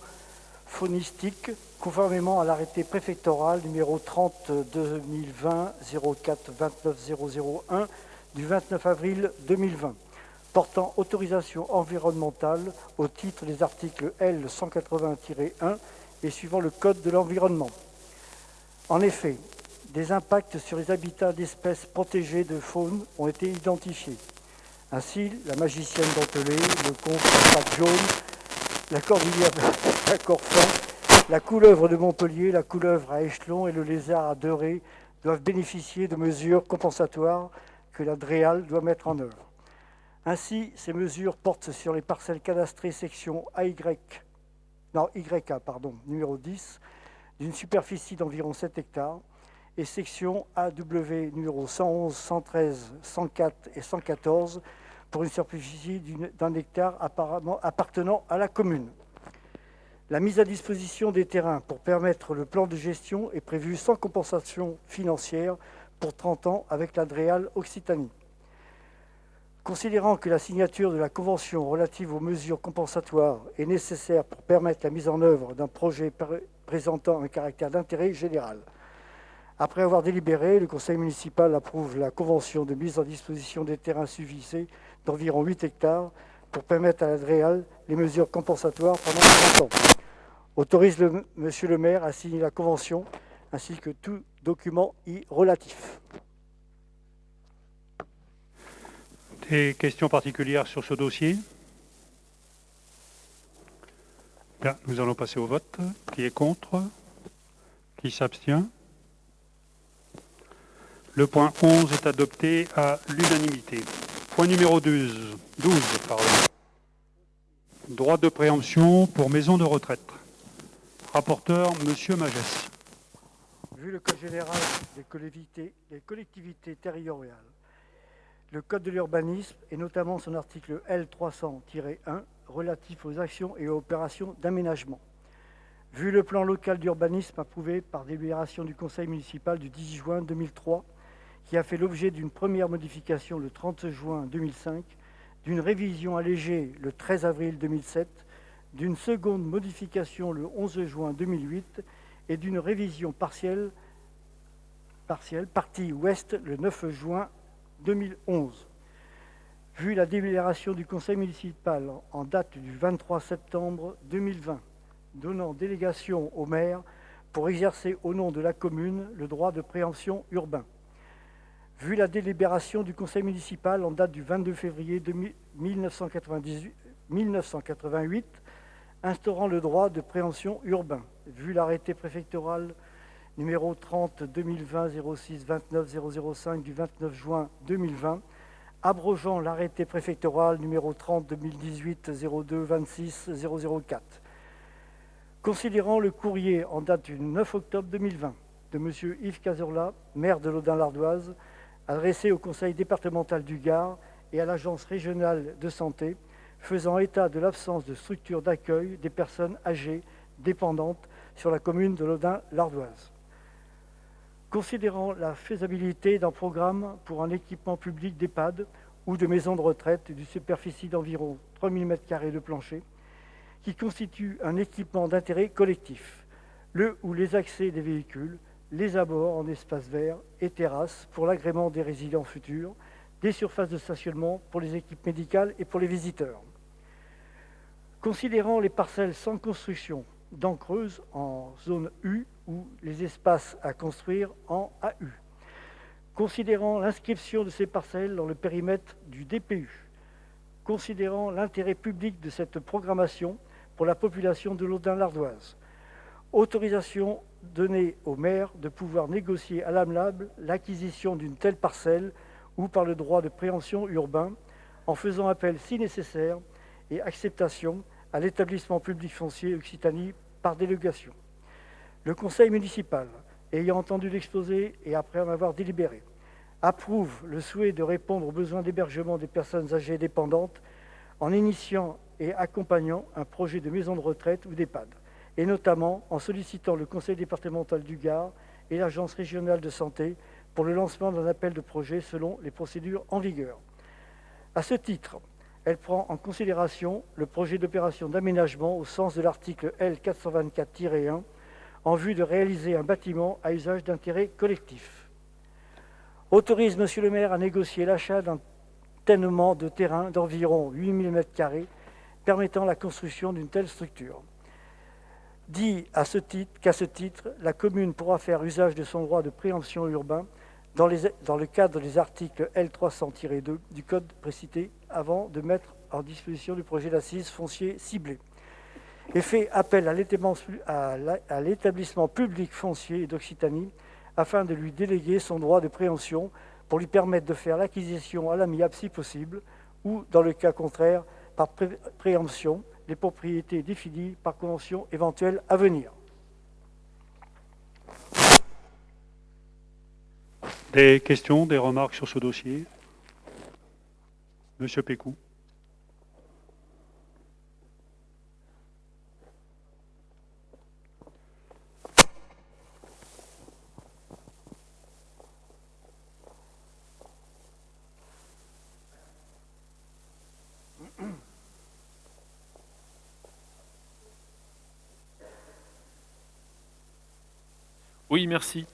faunistiques conformément à l'arrêté préfectoral numéro 30-2020-04-29-001 du 29 avril 2020, portant autorisation environnementale au titre des articles L 180-1 et suivant le Code de l'environnement. En effet, des impacts sur les habitats d'espèces protégées de faune ont été identifiés. Ainsi, la magicienne dentelée, le confre à pattes jaunes, la cordillère à Corfin, la couleuvre de Montpellier, la couleuvre à échelon et le lézard à deux raies doivent bénéficier de mesures compensatoires que la DREAL doit mettre en œuvre. Ainsi, ces mesures portent sur les parcelles cadastrées section YA, numéro 10, d'une superficie d'environ 7 hectares, et section AW numéro 111, 113, 104 et 114 pour une superficie d'1 hectare appartenant à la commune. La mise à disposition des terrains pour permettre le plan de gestion est prévue sans compensation financière pour 30 ans avec la DREAL Occitanie. Considérant que la signature de la convention relative aux mesures compensatoires est nécessaire pour permettre la mise en œuvre d'un projet présentant un caractère d'intérêt général. Après avoir délibéré, le conseil municipal approuve la convention de mise en disposition des terrains SUVC d'environ 8 hectares pour permettre à la DREAL les mesures compensatoires pendant 30 ans. Autorise monsieur le maire à signer la convention ainsi que tout document y relatif. Des questions particulières sur ce dossier? Bien, nous allons passer au vote. Qui est contre? Qui s'abstient? Le point 11 est adopté à l'unanimité. Point numéro 12. Droit de préemption pour maison de retraite. Rapporteur, monsieur Magès. Vu le Code général des collectivités territoriales, le Code de l'urbanisme et notamment son article L300-1 relatif aux actions et aux opérations d'aménagement. Vu le plan local d'urbanisme approuvé par délibération du Conseil municipal du 10 juin 2003, qui a fait l'objet d'une première modification le 30 juin 2005, d'une révision allégée le 13 avril 2007, d'une seconde modification le 11 juin 2008 et d'une révision partielle, partie ouest, le 9 juin 2011. Vu la délibération du Conseil municipal en date du 23 septembre 2020, donnant délégation au maire pour exercer au nom de la commune le droit de préemption urbain. Vu la délibération du Conseil municipal en date du 22 février 1988, instaurant le droit de préemption urbain. Vu l'arrêté préfectoral numéro 30-2020-06-29-005 du 29 juin 2020, abrogeant l'arrêté préfectoral numéro 30-2018-02-26-004. Considérant le courrier en date du 9 octobre 2020 de M. Yves Cazorla, maire de Laudun-l'Ardoise, adressé au conseil départemental du Gard et à l'agence régionale de santé, faisant état de l'absence de structure d'accueil des personnes âgées dépendantes sur la commune de Laudun-l'Ardoise. Considérant la faisabilité d'un programme pour un équipement public d'EHPAD ou de maison de retraite d'une superficie d'environ 3000 m² de plancher, qui constitue un équipement d'intérêt collectif, le ou les accès des véhicules, les abords en espaces verts et terrasses pour l'agrément des résidents futurs, des surfaces de stationnement pour les équipes médicales et pour les visiteurs. Considérant les parcelles sans construction, dents creuses en zone U ou les espaces à construire en AU. Considérant l'inscription de ces parcelles dans le périmètre du DPU. Considérant l'intérêt public de cette programmation pour la population de Laudun-l'Ardoise. Autorisation donnée au maire de pouvoir négocier à l'amiable l'acquisition d'une telle parcelle ou par le droit de préemption urbain, en faisant appel si nécessaire et acceptation à l'établissement public foncier Occitanie par délégation. Le conseil municipal, ayant entendu l'exposé et après en avoir délibéré, approuve le souhait de répondre aux besoins d'hébergement des personnes âgées dépendantes en initiant et accompagnant un projet de maison de retraite ou d'EHPAD, et notamment en sollicitant le conseil départemental du Gard et l'agence régionale de santé pour le lancement d'un appel de projet selon les procédures en vigueur. À ce titre, elle prend en considération le projet d'opération d'aménagement au sens de l'article L424-1 en vue de réaliser un bâtiment à usage d'intérêt collectif. Autorise monsieur le maire à négocier l'achat d'un ténement de terrain d'environ 8000 m² permettant la construction d'une telle structure. Dit qu'à ce titre, la commune pourra faire usage de son droit de préemption urbain dans le cadre des articles L300-2 du Code précité avant de mettre en disposition du projet d'assises foncier ciblé. Et fait appel à l'établissement public foncier d'Occitanie afin de lui déléguer son droit de préemption pour lui permettre de faire l'acquisition à l'amiable si possible ou, dans le cas contraire, par préemption, des propriétés définies par convention éventuelle à venir. Des questions, des remarques sur ce dossier? Monsieur Pécou. Oui, merci.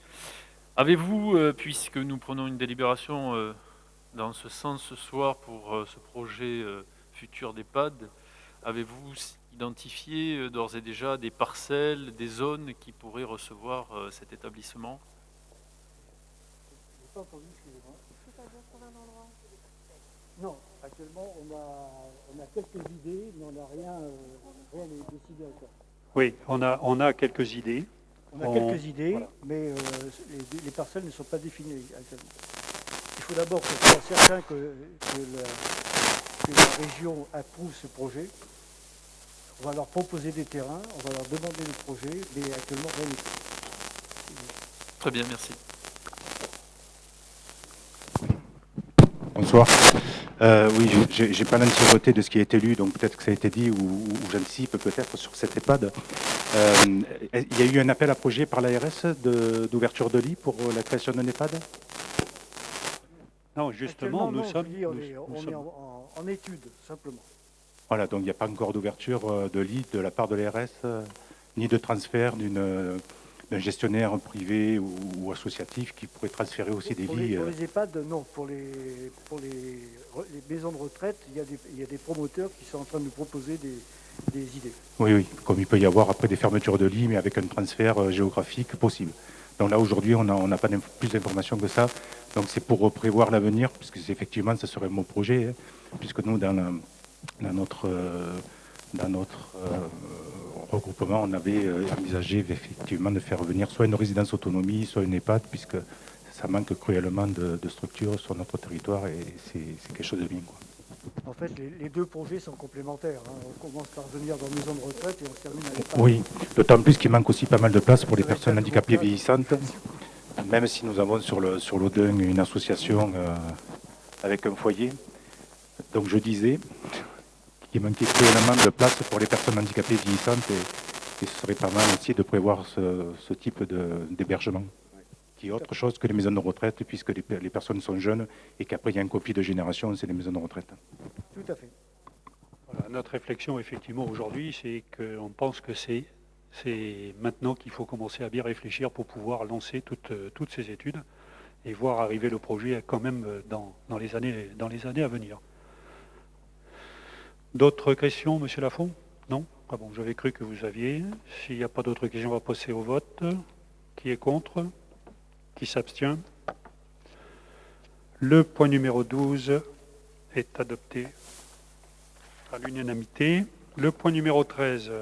Avez-vous, puisque nous prenons une délibération dans ce sens ce soir pour ce projet futur d'EHPAD, avez-vous identifié d'ores et déjà des parcelles, des zones qui pourraient recevoir cet établissement? J'ai pas entendu, excusez-moi. Non, actuellement, on a quelques idées, mais on n'a rien décidé encore. Oui, on a quelques idées. On a quelques idées, voilà. mais les parcelles ne sont pas définies actuellement. Il faut d'abord qu'on soit certain que la région approuve ce projet. On va leur proposer des terrains, on va leur demander le projet, mais actuellement rien n'est fait. Très bien, merci. Bonsoir. Oui, j'ai pas l'entièreté de ce qui a été lu, donc peut-être que ça a été dit ou j'anticipe peut-être sur cette EHPAD. Il y a eu un appel à projet par l'ARS d'ouverture de lits pour la création d'un EHPAD? Non, justement, nous sommes en étude, simplement. Voilà, donc il n'y a pas encore d'ouverture de lits de la part de l'ARS, ni de transfert d'un gestionnaire privé ou associatif qui pourrait transférer aussi des lits. Pour les EHPAD, non. Pour les maisons de retraite, il y a des promoteurs qui sont en train de nous proposer des idées. Oui, comme il peut y avoir après des fermetures de lits, mais avec un transfert géographique possible. Donc là, aujourd'hui, on n'a pas plus d'informations que ça. Donc c'est pour prévoir l'avenir, puisque effectivement, ça serait mon projet, hein, puisque nous, dans notre regroupement, on avait envisagé effectivement de faire venir soit une résidence autonomie, soit une EHPAD, puisque ça manque cruellement de structures sur notre territoire et c'est quelque chose de bien, quoi. En fait, les deux projets sont complémentaires, hein. On commence par venir dans une maison de retraite et on se termine à l'EHPAD. Oui, d'autant plus qu'il manque aussi pas mal de place pour les personnes handicapées vieillissantes, même si nous avons sur l'Audun une association avec un foyer. Donc je disais qu'il manquait cruellement de place pour les personnes handicapées vieillissantes et ce serait pas mal aussi de prévoir ce type d'hébergement, qui est autre chose que les maisons de retraite, puisque les personnes sont jeunes et qu'après il y a un conflit de génération, c'est les maisons de retraite. Tout à fait. Voilà, notre réflexion, effectivement, aujourd'hui, c'est qu'on pense que c'est maintenant qu'il faut commencer à bien réfléchir pour pouvoir lancer toutes ces études et voir arriver le projet quand même dans les années à venir. D'autres questions, Monsieur Lafont? Non? Ah bon, j'avais cru que vous aviez. S'il n'y a pas d'autres questions, on va passer au vote. Qui est contre? Qui s'abstient? Le point numéro 12 est adopté à l'unanimité. Le point numéro 13,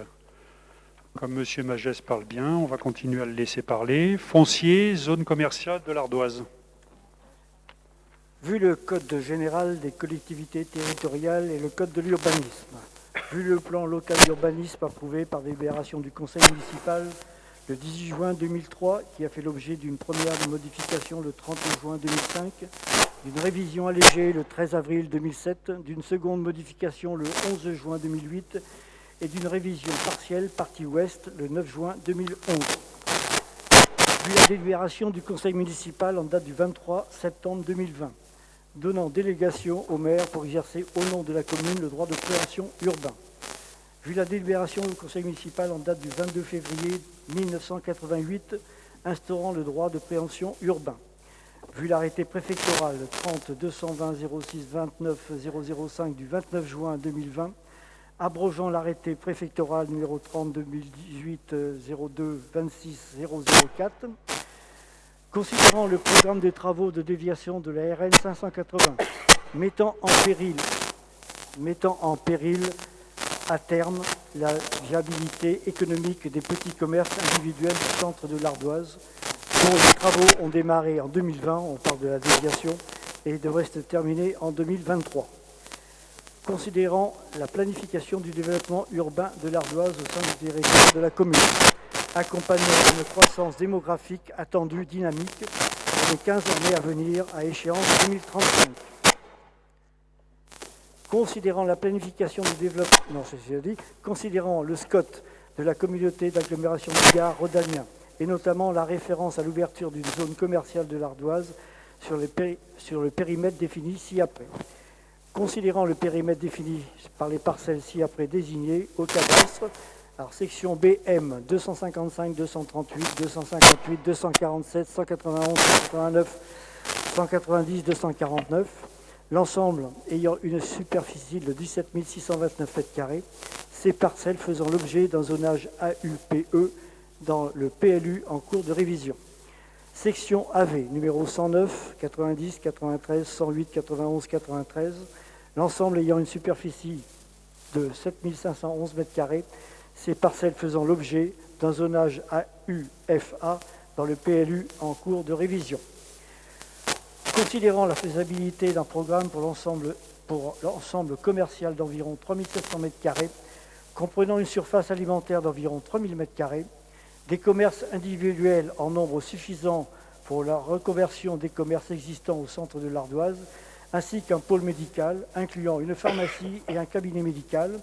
comme M. Magès parle bien, on va continuer à le laisser parler. Foncier, zone commerciale de l'Ardoise. Vu le Code général des collectivités territoriales et le Code de l'urbanisme, vu le plan local d'urbanisme approuvé par délibération du Conseil municipal le 18 juin 2003, qui a fait l'objet d'une première modification le 30 juin 2005, d'une révision allégée le 13 avril 2007, d'une seconde modification le 11 juin 2008 et d'une révision partielle partie ouest le 9 juin 2011. Vu la délibération du Conseil municipal en date du 23 septembre 2020, donnant délégation au maire pour exercer au nom de la commune le droit de préemption urbain. Vu la délibération du Conseil municipal en date du 22 février 1988, instaurant le droit de préemption urbain. Vu l'arrêté préfectoral 30-220-06-29-005 du 29 juin 2020, abrogeant l'arrêté préfectoral numéro 30-2018-02-26-004, considérant le programme de travaux de déviation de la RN 580, mettant en péril à terme la viabilité économique des petits commerces individuels du centre de l'Ardoise, dont les travaux ont démarré en 2020, on parle de la déviation, et devraient se terminer en 2023. Considérant la planification du développement urbain de l'Ardoise au sein du territoire de la commune, accompagnant une croissance démographique attendue dynamique pour les 15 années à venir à échéance 2035. Considérant la planification du développement, considérant le SCOT de la communauté d'agglomération du Gard rhodanien, et notamment la référence à l'ouverture d'une zone commerciale de l'Ardoise sur le périmètre défini ci-après. Considérant le périmètre défini par les parcelles ci-après désignées au cadastre, Alors, section BM, 255, 238, 258, 247, 191, 189, 190, 249. L'ensemble ayant une superficie de 17 629 m², ces parcelles faisant l'objet d'un zonage AUPE dans le PLU en cours de révision. Section AV, numéro 109, 90, 93, 108, 91, 93. L'ensemble ayant une superficie de 7 511 m², ces parcelles faisant l'objet d'un zonage AUFA dans le PLU en cours de révision. Considérant la faisabilité d'un programme pour l'ensemble commercial d'environ 3 700 m², comprenant une surface alimentaire d'environ 3 000 m², des commerces individuels en nombre suffisant pour la reconversion des commerces existants au centre de l'Ardoise, ainsi qu'un pôle médical incluant une pharmacie et un cabinet médical,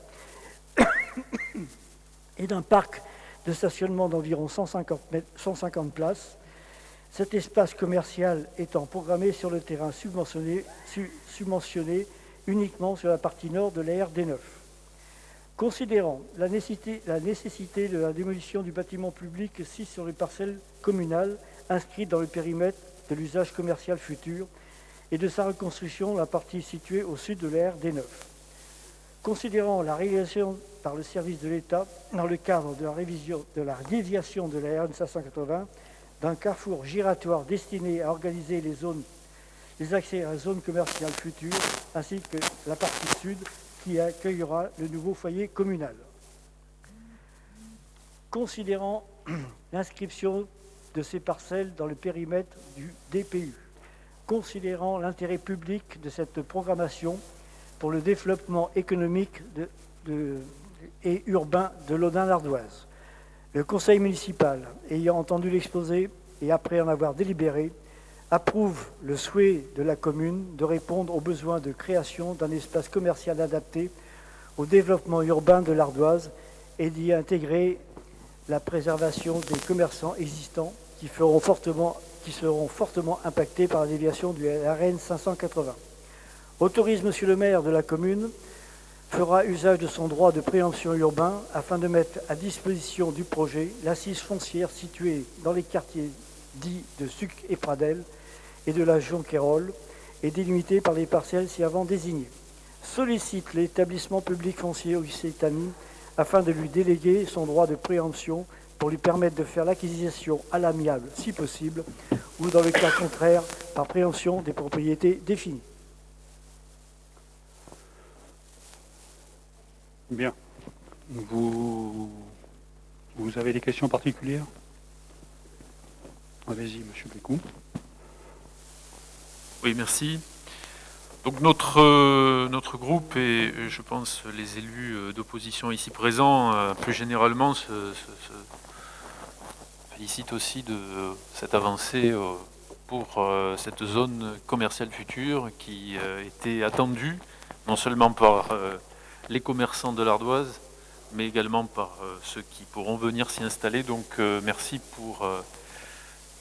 et d'un parc de stationnement d'environ 150 places, cet espace commercial étant programmé sur le terrain subventionné uniquement sur la partie nord de la RD9. Considérant la nécessité de la démolition du bâtiment public situé sur les parcelles communales inscrites dans le périmètre de l'usage commercial futur et de sa reconstruction dans la partie située au sud de la RD9. Considérant la réalisation par le service de l'État dans le cadre de la déviation de la RN 580 d'un carrefour giratoire destiné à organiser les accès à la zone commerciale future ainsi que la partie sud qui accueillera le nouveau foyer communal. Considérant l'inscription de ces parcelles dans le périmètre du DPU, considérant l'intérêt public de cette programmation pour le développement économique et urbain de l'Audun-Ardoise, le conseil municipal, ayant entendu l'exposé et après en avoir délibéré, approuve le souhait de la commune de répondre aux besoins de création d'un espace commercial adapté au développement urbain de l'Ardoise et d'y intégrer la préservation des commerçants existants qui seront fortement impactés par la déviation du RN 580. Autorise Monsieur le maire de la commune fera usage de son droit de préemption urbain afin de mettre à disposition du projet l'assise foncière située dans les quartiers dits de Suc et Pradel et de la Jonquérolles et délimitée par les parcelles ci avant désignées. Sollicite l'établissement public foncier Occitanie afin de lui déléguer son droit de préemption pour lui permettre de faire l'acquisition à l'amiable, si possible, ou dans le cas contraire, par préemption des propriétés définies. Bien. Vous avez des questions particulières? Allez-y, monsieur Bécou. Oui, merci. Donc notre groupe et je pense les élus d'opposition ici présents, plus généralement, se félicitent aussi de cette avancée pour cette zone commerciale future qui était attendue, non seulement par les commerçants de l'Ardoise, mais également par ceux qui pourront venir s'y installer. Donc merci pour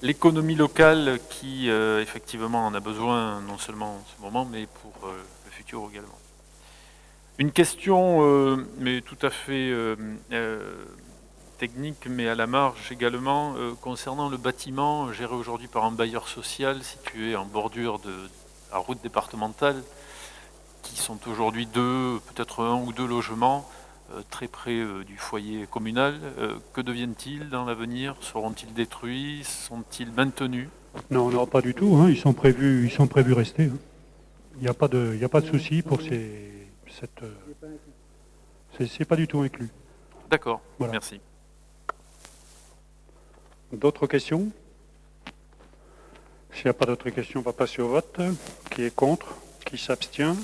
l'économie locale qui, effectivement, en a besoin, non seulement en ce moment, mais pour le futur également. Une question, mais tout à fait technique, mais à la marge également, concernant le bâtiment géré aujourd'hui par un bailleur social situé en bordure de la route départementale, qui sont aujourd'hui peut-être un ou deux logements, très près du foyer communal. Que deviennent-ils dans l'avenir? Seront-ils détruits? Sont-ils maintenus? Non, pas du tout. Hein. Ils sont prévus rester. Hein. Il n'y a pas de souci pour c'est pas du tout inclus. D'accord, voilà. Merci. D'autres questions? S'il n'y a pas d'autres questions, on va passer au vote. Qui est contre? Qui s'abstient?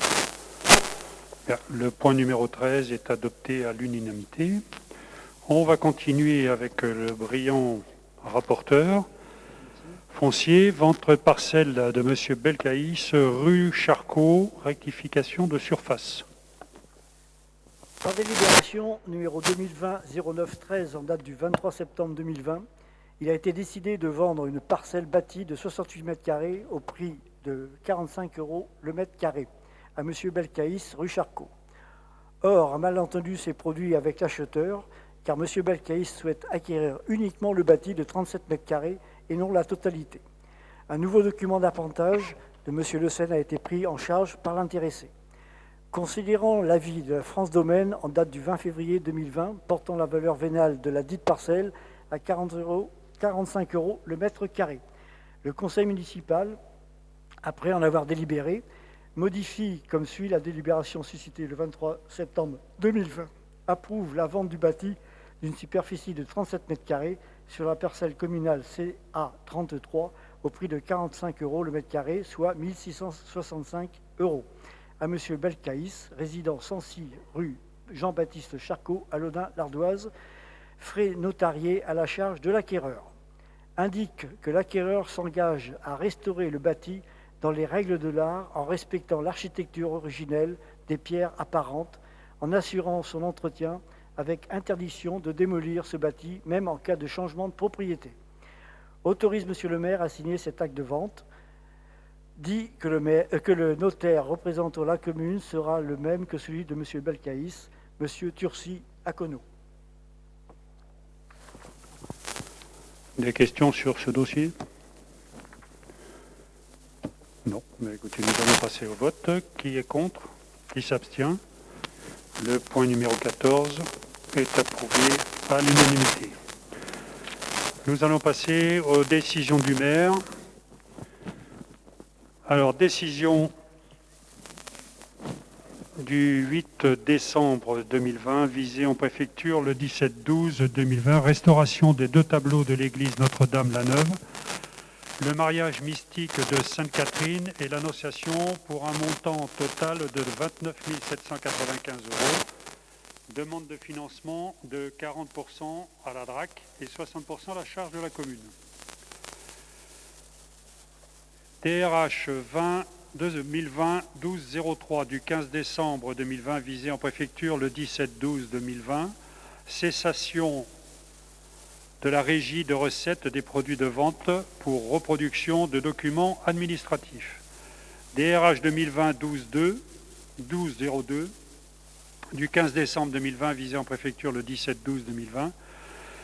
Le point numéro 13 est adopté à l'unanimité. On va continuer avec le brillant rapporteur. Foncier, vente parcelle de M. Belcaïs, rue Charcot, rectification de surface. Par délibération numéro 2020-09-13 en date du 23 septembre 2020, il a été décidé de vendre une parcelle bâtie de 68 m² au prix de 45 € le mètre carré à M. Belcaïs, rue Charcot. Or, un malentendu s'est produit avec l'acheteur, car M. Belcaïs souhaite acquérir uniquement le bâti de 37 mètres carrés et non la totalité. Un nouveau document d'appontage de M. Le Sen a été pris en charge par l'intéressé. Considérant l'avis de France Domaine en date du 20 février 2020 portant la valeur vénale de la dite parcelle à 45 € le mètre carré, le conseil municipal, après en avoir délibéré, modifie comme suit la délibération suscitée le 23 septembre 2020. Approuve la vente du bâti d'une superficie de 37 mètres carrés sur la parcelle communale CA33 au prix de 45 € le mètre carré, soit 1 665 €, à M. Belcaïs, résident 106 rue Jean-Baptiste Charcot, à Laudun-l'Ardoise, frais notariés à la charge de l'acquéreur. Indique que l'acquéreur s'engage à restaurer le bâti dans les règles de l'art en respectant l'architecture originelle des pierres apparentes, en assurant son entretien avec interdiction de démolir ce bâti, même en cas de changement de propriété. Autorise M. le maire à signer cet acte de vente. Dit que le notaire représentant la commune sera le même que celui de M. Belcaïs, M. Turcy Akono. Des questions sur ce dossier? Non. Mais écoutez, nous allons passer au vote. Qui est contre? Qui s'abstient? Le point numéro 14 est approuvé à l'unanimité. Nous allons passer aux décisions du maire. Alors, décision du 8 décembre 2020, visée en préfecture le 17-12-2020, restauration des 2 tableaux de l'église Notre-Dame-la-Neuve, le mariage mystique de Sainte-Catherine et l'annonciation pour un montant total de 29 795 €. Demande de financement de 40% à la DRAC et 60% à la charge de la commune. TRH 2020-12-03 du 15 décembre 2020, visé en préfecture le 17-12-2020, cessation de la régie de recettes des produits de vente pour reproduction de documents administratifs. DRH 2020-12-02 du 15 décembre 2020, visé en préfecture le 17-12-2020,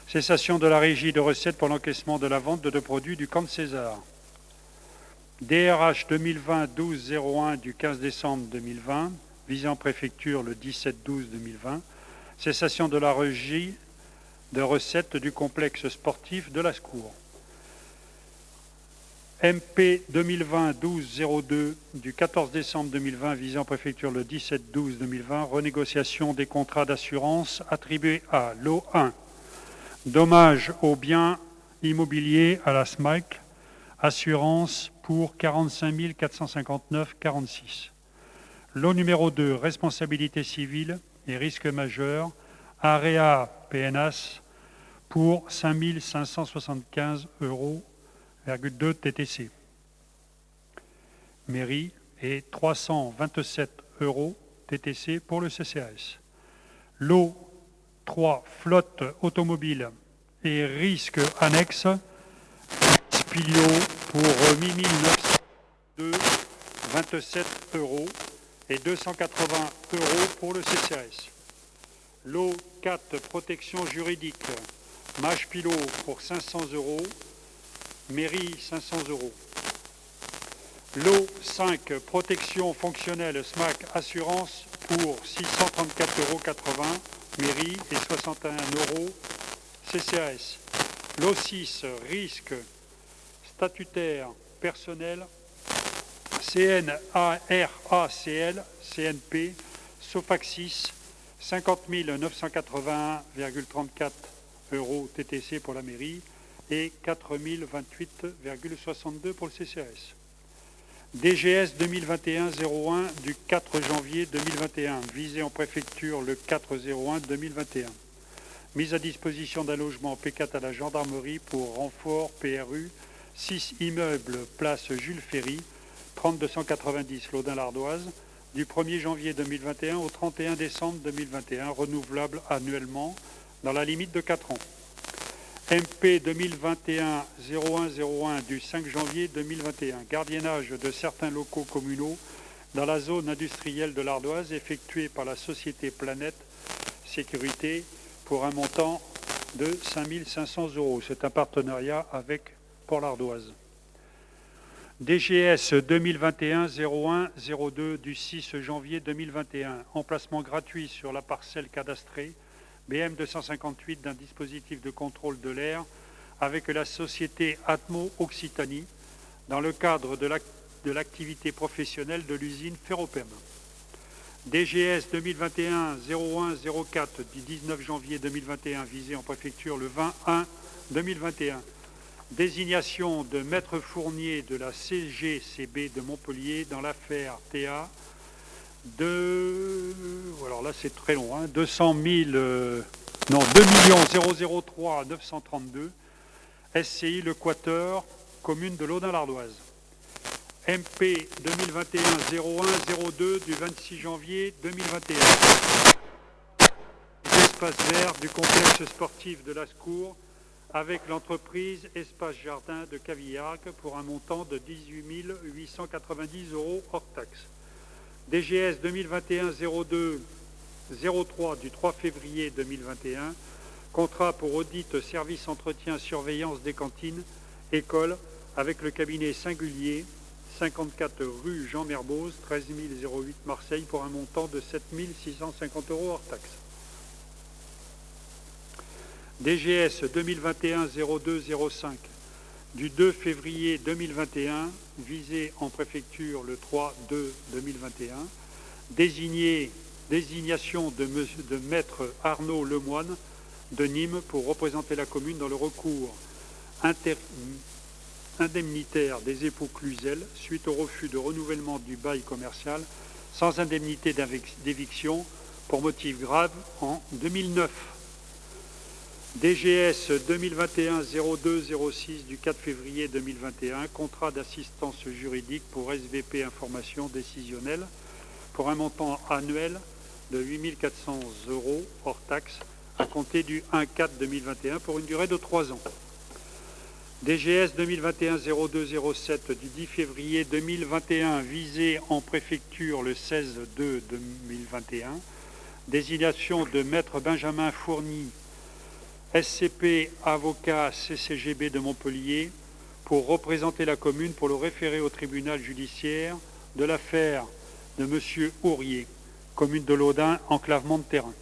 cessation de la régie de recettes pour l'encaissement de la vente de produits du camp de César. DRH 2020-12-01 du 15 décembre 2020, visé en préfecture le 17-12-2020, cessation de la régie de recettes du complexe sportif de la Secours. MP 2020-12-02 du 14 décembre 2020, visé en préfecture le 17-12-2020, renégociation des contrats d'assurance attribués à lot 1, dommages aux biens immobiliers à la SMAC, assurance pour 45 459,46. Lot numéro 2, responsabilité civile et risques majeurs, AREA PNAS pour 5 575,2 € TTC. Mairie et 327 € TTC pour le CCAS. Lot 3, flotte automobile et risques annexes, Spilio pour 8 902,27 € et 280 € pour le CCAS. Lot 4, protection juridique, Mage Pilot pour 500 €, mairie 500 €. Lot 5, protection fonctionnelle SMAC assurance pour 634,80 €, mairie et 61 € CCAS. Lot 6, risque statutaire personnel CNARACL, CNP, Sofaxis, 50 981,34 € TTC pour la mairie et 4 028,62 € pour le CCAS. DGS 2021-01 du 4 janvier 2021, visé en préfecture le 4-01-2021. Mise à disposition d'un logement P4 à la gendarmerie pour renfort PRU, 6 immeubles, place Jules Ferry, 3290 Laudun-l'Ardoise, du 1er janvier 2021 au 31 décembre 2021, renouvelable annuellement dans la limite de 4 ans. MP 2021-01-01 du 5 janvier 2021, gardiennage de certains locaux communaux dans la zone industrielle de l'Ardoise effectué par la société Planète Sécurité pour un montant de 5 500 €. C'est un partenariat avec Port l'Ardoise. DGS 2021-01-02 du 6 janvier 2021. Emplacement gratuit sur la parcelle cadastrée BM 258 d'un dispositif de contrôle de l'air avec la société Atmo Occitanie dans le cadre de l'activité professionnelle de l'usine Ferropem. DGS 2021-01-04 du 19 janvier 2021 visé en préfecture le 20-1-2021. Désignation de maître fournier de la CGCB de Montpellier dans l'affaire TA de... Alors là c'est très long, 2 003 932 SCI Le Quateur, commune de Laudun-l'Ardoise. MP 2021-01-02 du 26 janvier 2021. Espace vert du complexe sportif de Lascours avec l'entreprise Espace Jardin de Cavillac pour un montant de 18 890 € hors taxe. DGS 2021-02-03 du 3 février 2021. Contrat pour audit, service, entretien, surveillance des cantines, école avec le cabinet Singulier, 54 rue Jean Mermoz, 13 008 Marseille pour un montant de 7 650 € hors taxe. DGS 2021-02-05 du 2 février 2021, visé en préfecture le 3-2-2021, désignation de maître Arnaud Lemoine de Nîmes pour représenter la commune dans le recours indemnitaire des époux Cluzel suite au refus de renouvellement du bail commercial sans indemnité d'éviction pour motif grave en 2009. DGS 2021-02-06 du 4 février 2021, contrat d'assistance juridique pour SVP Information décisionnelle pour un montant annuel de 8 400 € hors taxe à compter du 1-4-2021 pour une durée de 3 ans. DGS 2021-02-07 du 10 février 2021, visé en préfecture le 16-2-2021, désignation de maître Benjamin Fourny, SCP avocat CCGB de Montpellier, pour représenter la commune pour le référé au tribunal judiciaire de l'affaire de M. Ourier, commune de Laudun, enclavement de terrain.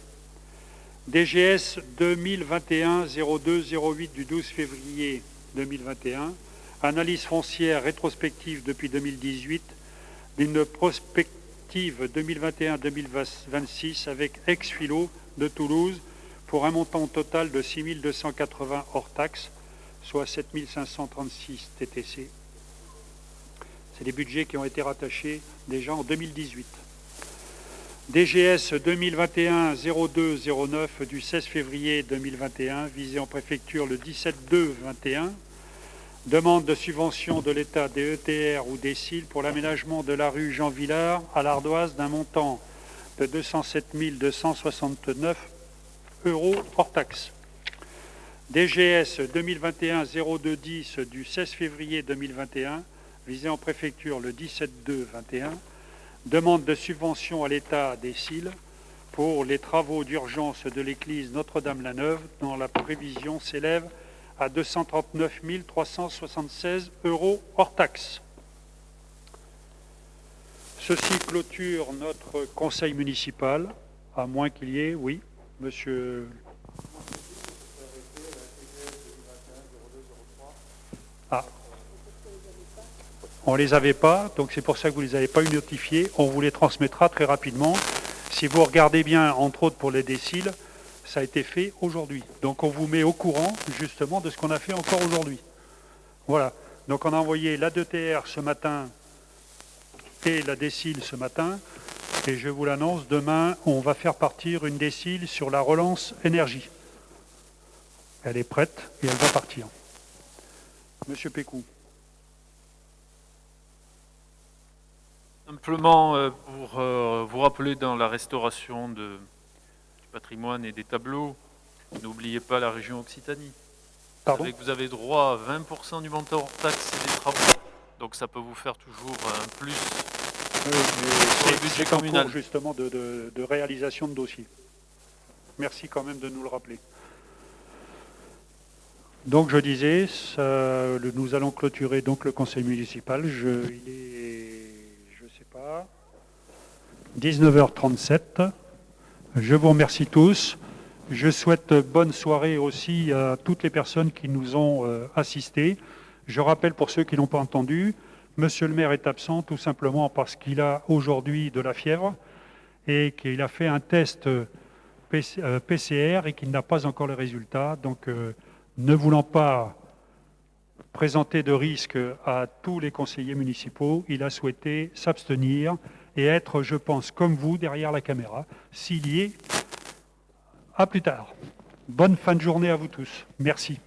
DGS 2021-02-08 du 12 février 2021, analyse foncière rétrospective depuis 2018 d'une prospective 2021-2026 avec ex-philo de Toulouse pour un montant total de 6 280 hors taxes, soit 7 536 TTC. C'est des budgets qui ont été rattachés déjà en 2018. DGS 2021-02-09 du 16 février 2021, visé en préfecture le 17-2-21, demande de subvention de l'État des ETR ou des CIL pour l'aménagement de la rue Jean Villard à l'Ardoise d'un montant de 207 269 € hors taxe. DGS 2021-02-10 du 16 février 2021, visé en préfecture le 17-2-21, demande de subvention à l'État des CIL pour les travaux d'urgence de l'église Notre-Dame-la-Neuve, dont la prévision s'élève à 239 376 € hors taxe. Ceci clôture notre conseil municipal, à moins qu'il y ait, oui, monsieur... Ah. On ne les avait pas, donc c'est pour ça que vous ne les avez pas eu notifiés. On vous les transmettra très rapidement. Si vous regardez bien, entre autres pour les déciles, ça a été fait aujourd'hui. Donc on vous met au courant justement de ce qu'on a fait encore aujourd'hui. Voilà. Donc on a envoyé la DTR ce matin et la décile ce matin. Et je vous l'annonce, demain, on va faire partir une décile sur la relance énergie. Elle est prête et elle va partir. Monsieur Pécou. Simplement pour vous rappeler dans la restauration du patrimoine et des tableaux, n'oubliez pas la région Occitanie. Pardon ? Vous avez droit à 20% du montant hors taxe et des travaux. Donc ça peut vous faire toujours un plus sur le budget communal. Justement de réalisation de dossiers. Merci quand même de nous le rappeler. Donc je disais, nous allons clôturer donc le conseil municipal. Il est, je sais pas, 19h37. Je vous remercie tous. Je souhaite bonne soirée aussi à toutes les personnes qui nous ont assistés. Je rappelle pour ceux qui n'ont pas entendu, Monsieur le maire est absent tout simplement parce qu'il a aujourd'hui de la fièvre et qu'il a fait un test PCR et qu'il n'a pas encore le résultat. Donc ne voulant pas présenter de risque à tous les conseillers municipaux, il a souhaité s'abstenir et être, je pense, comme vous, derrière la caméra, s'il y est. À plus tard. Bonne fin de journée à vous tous. Merci.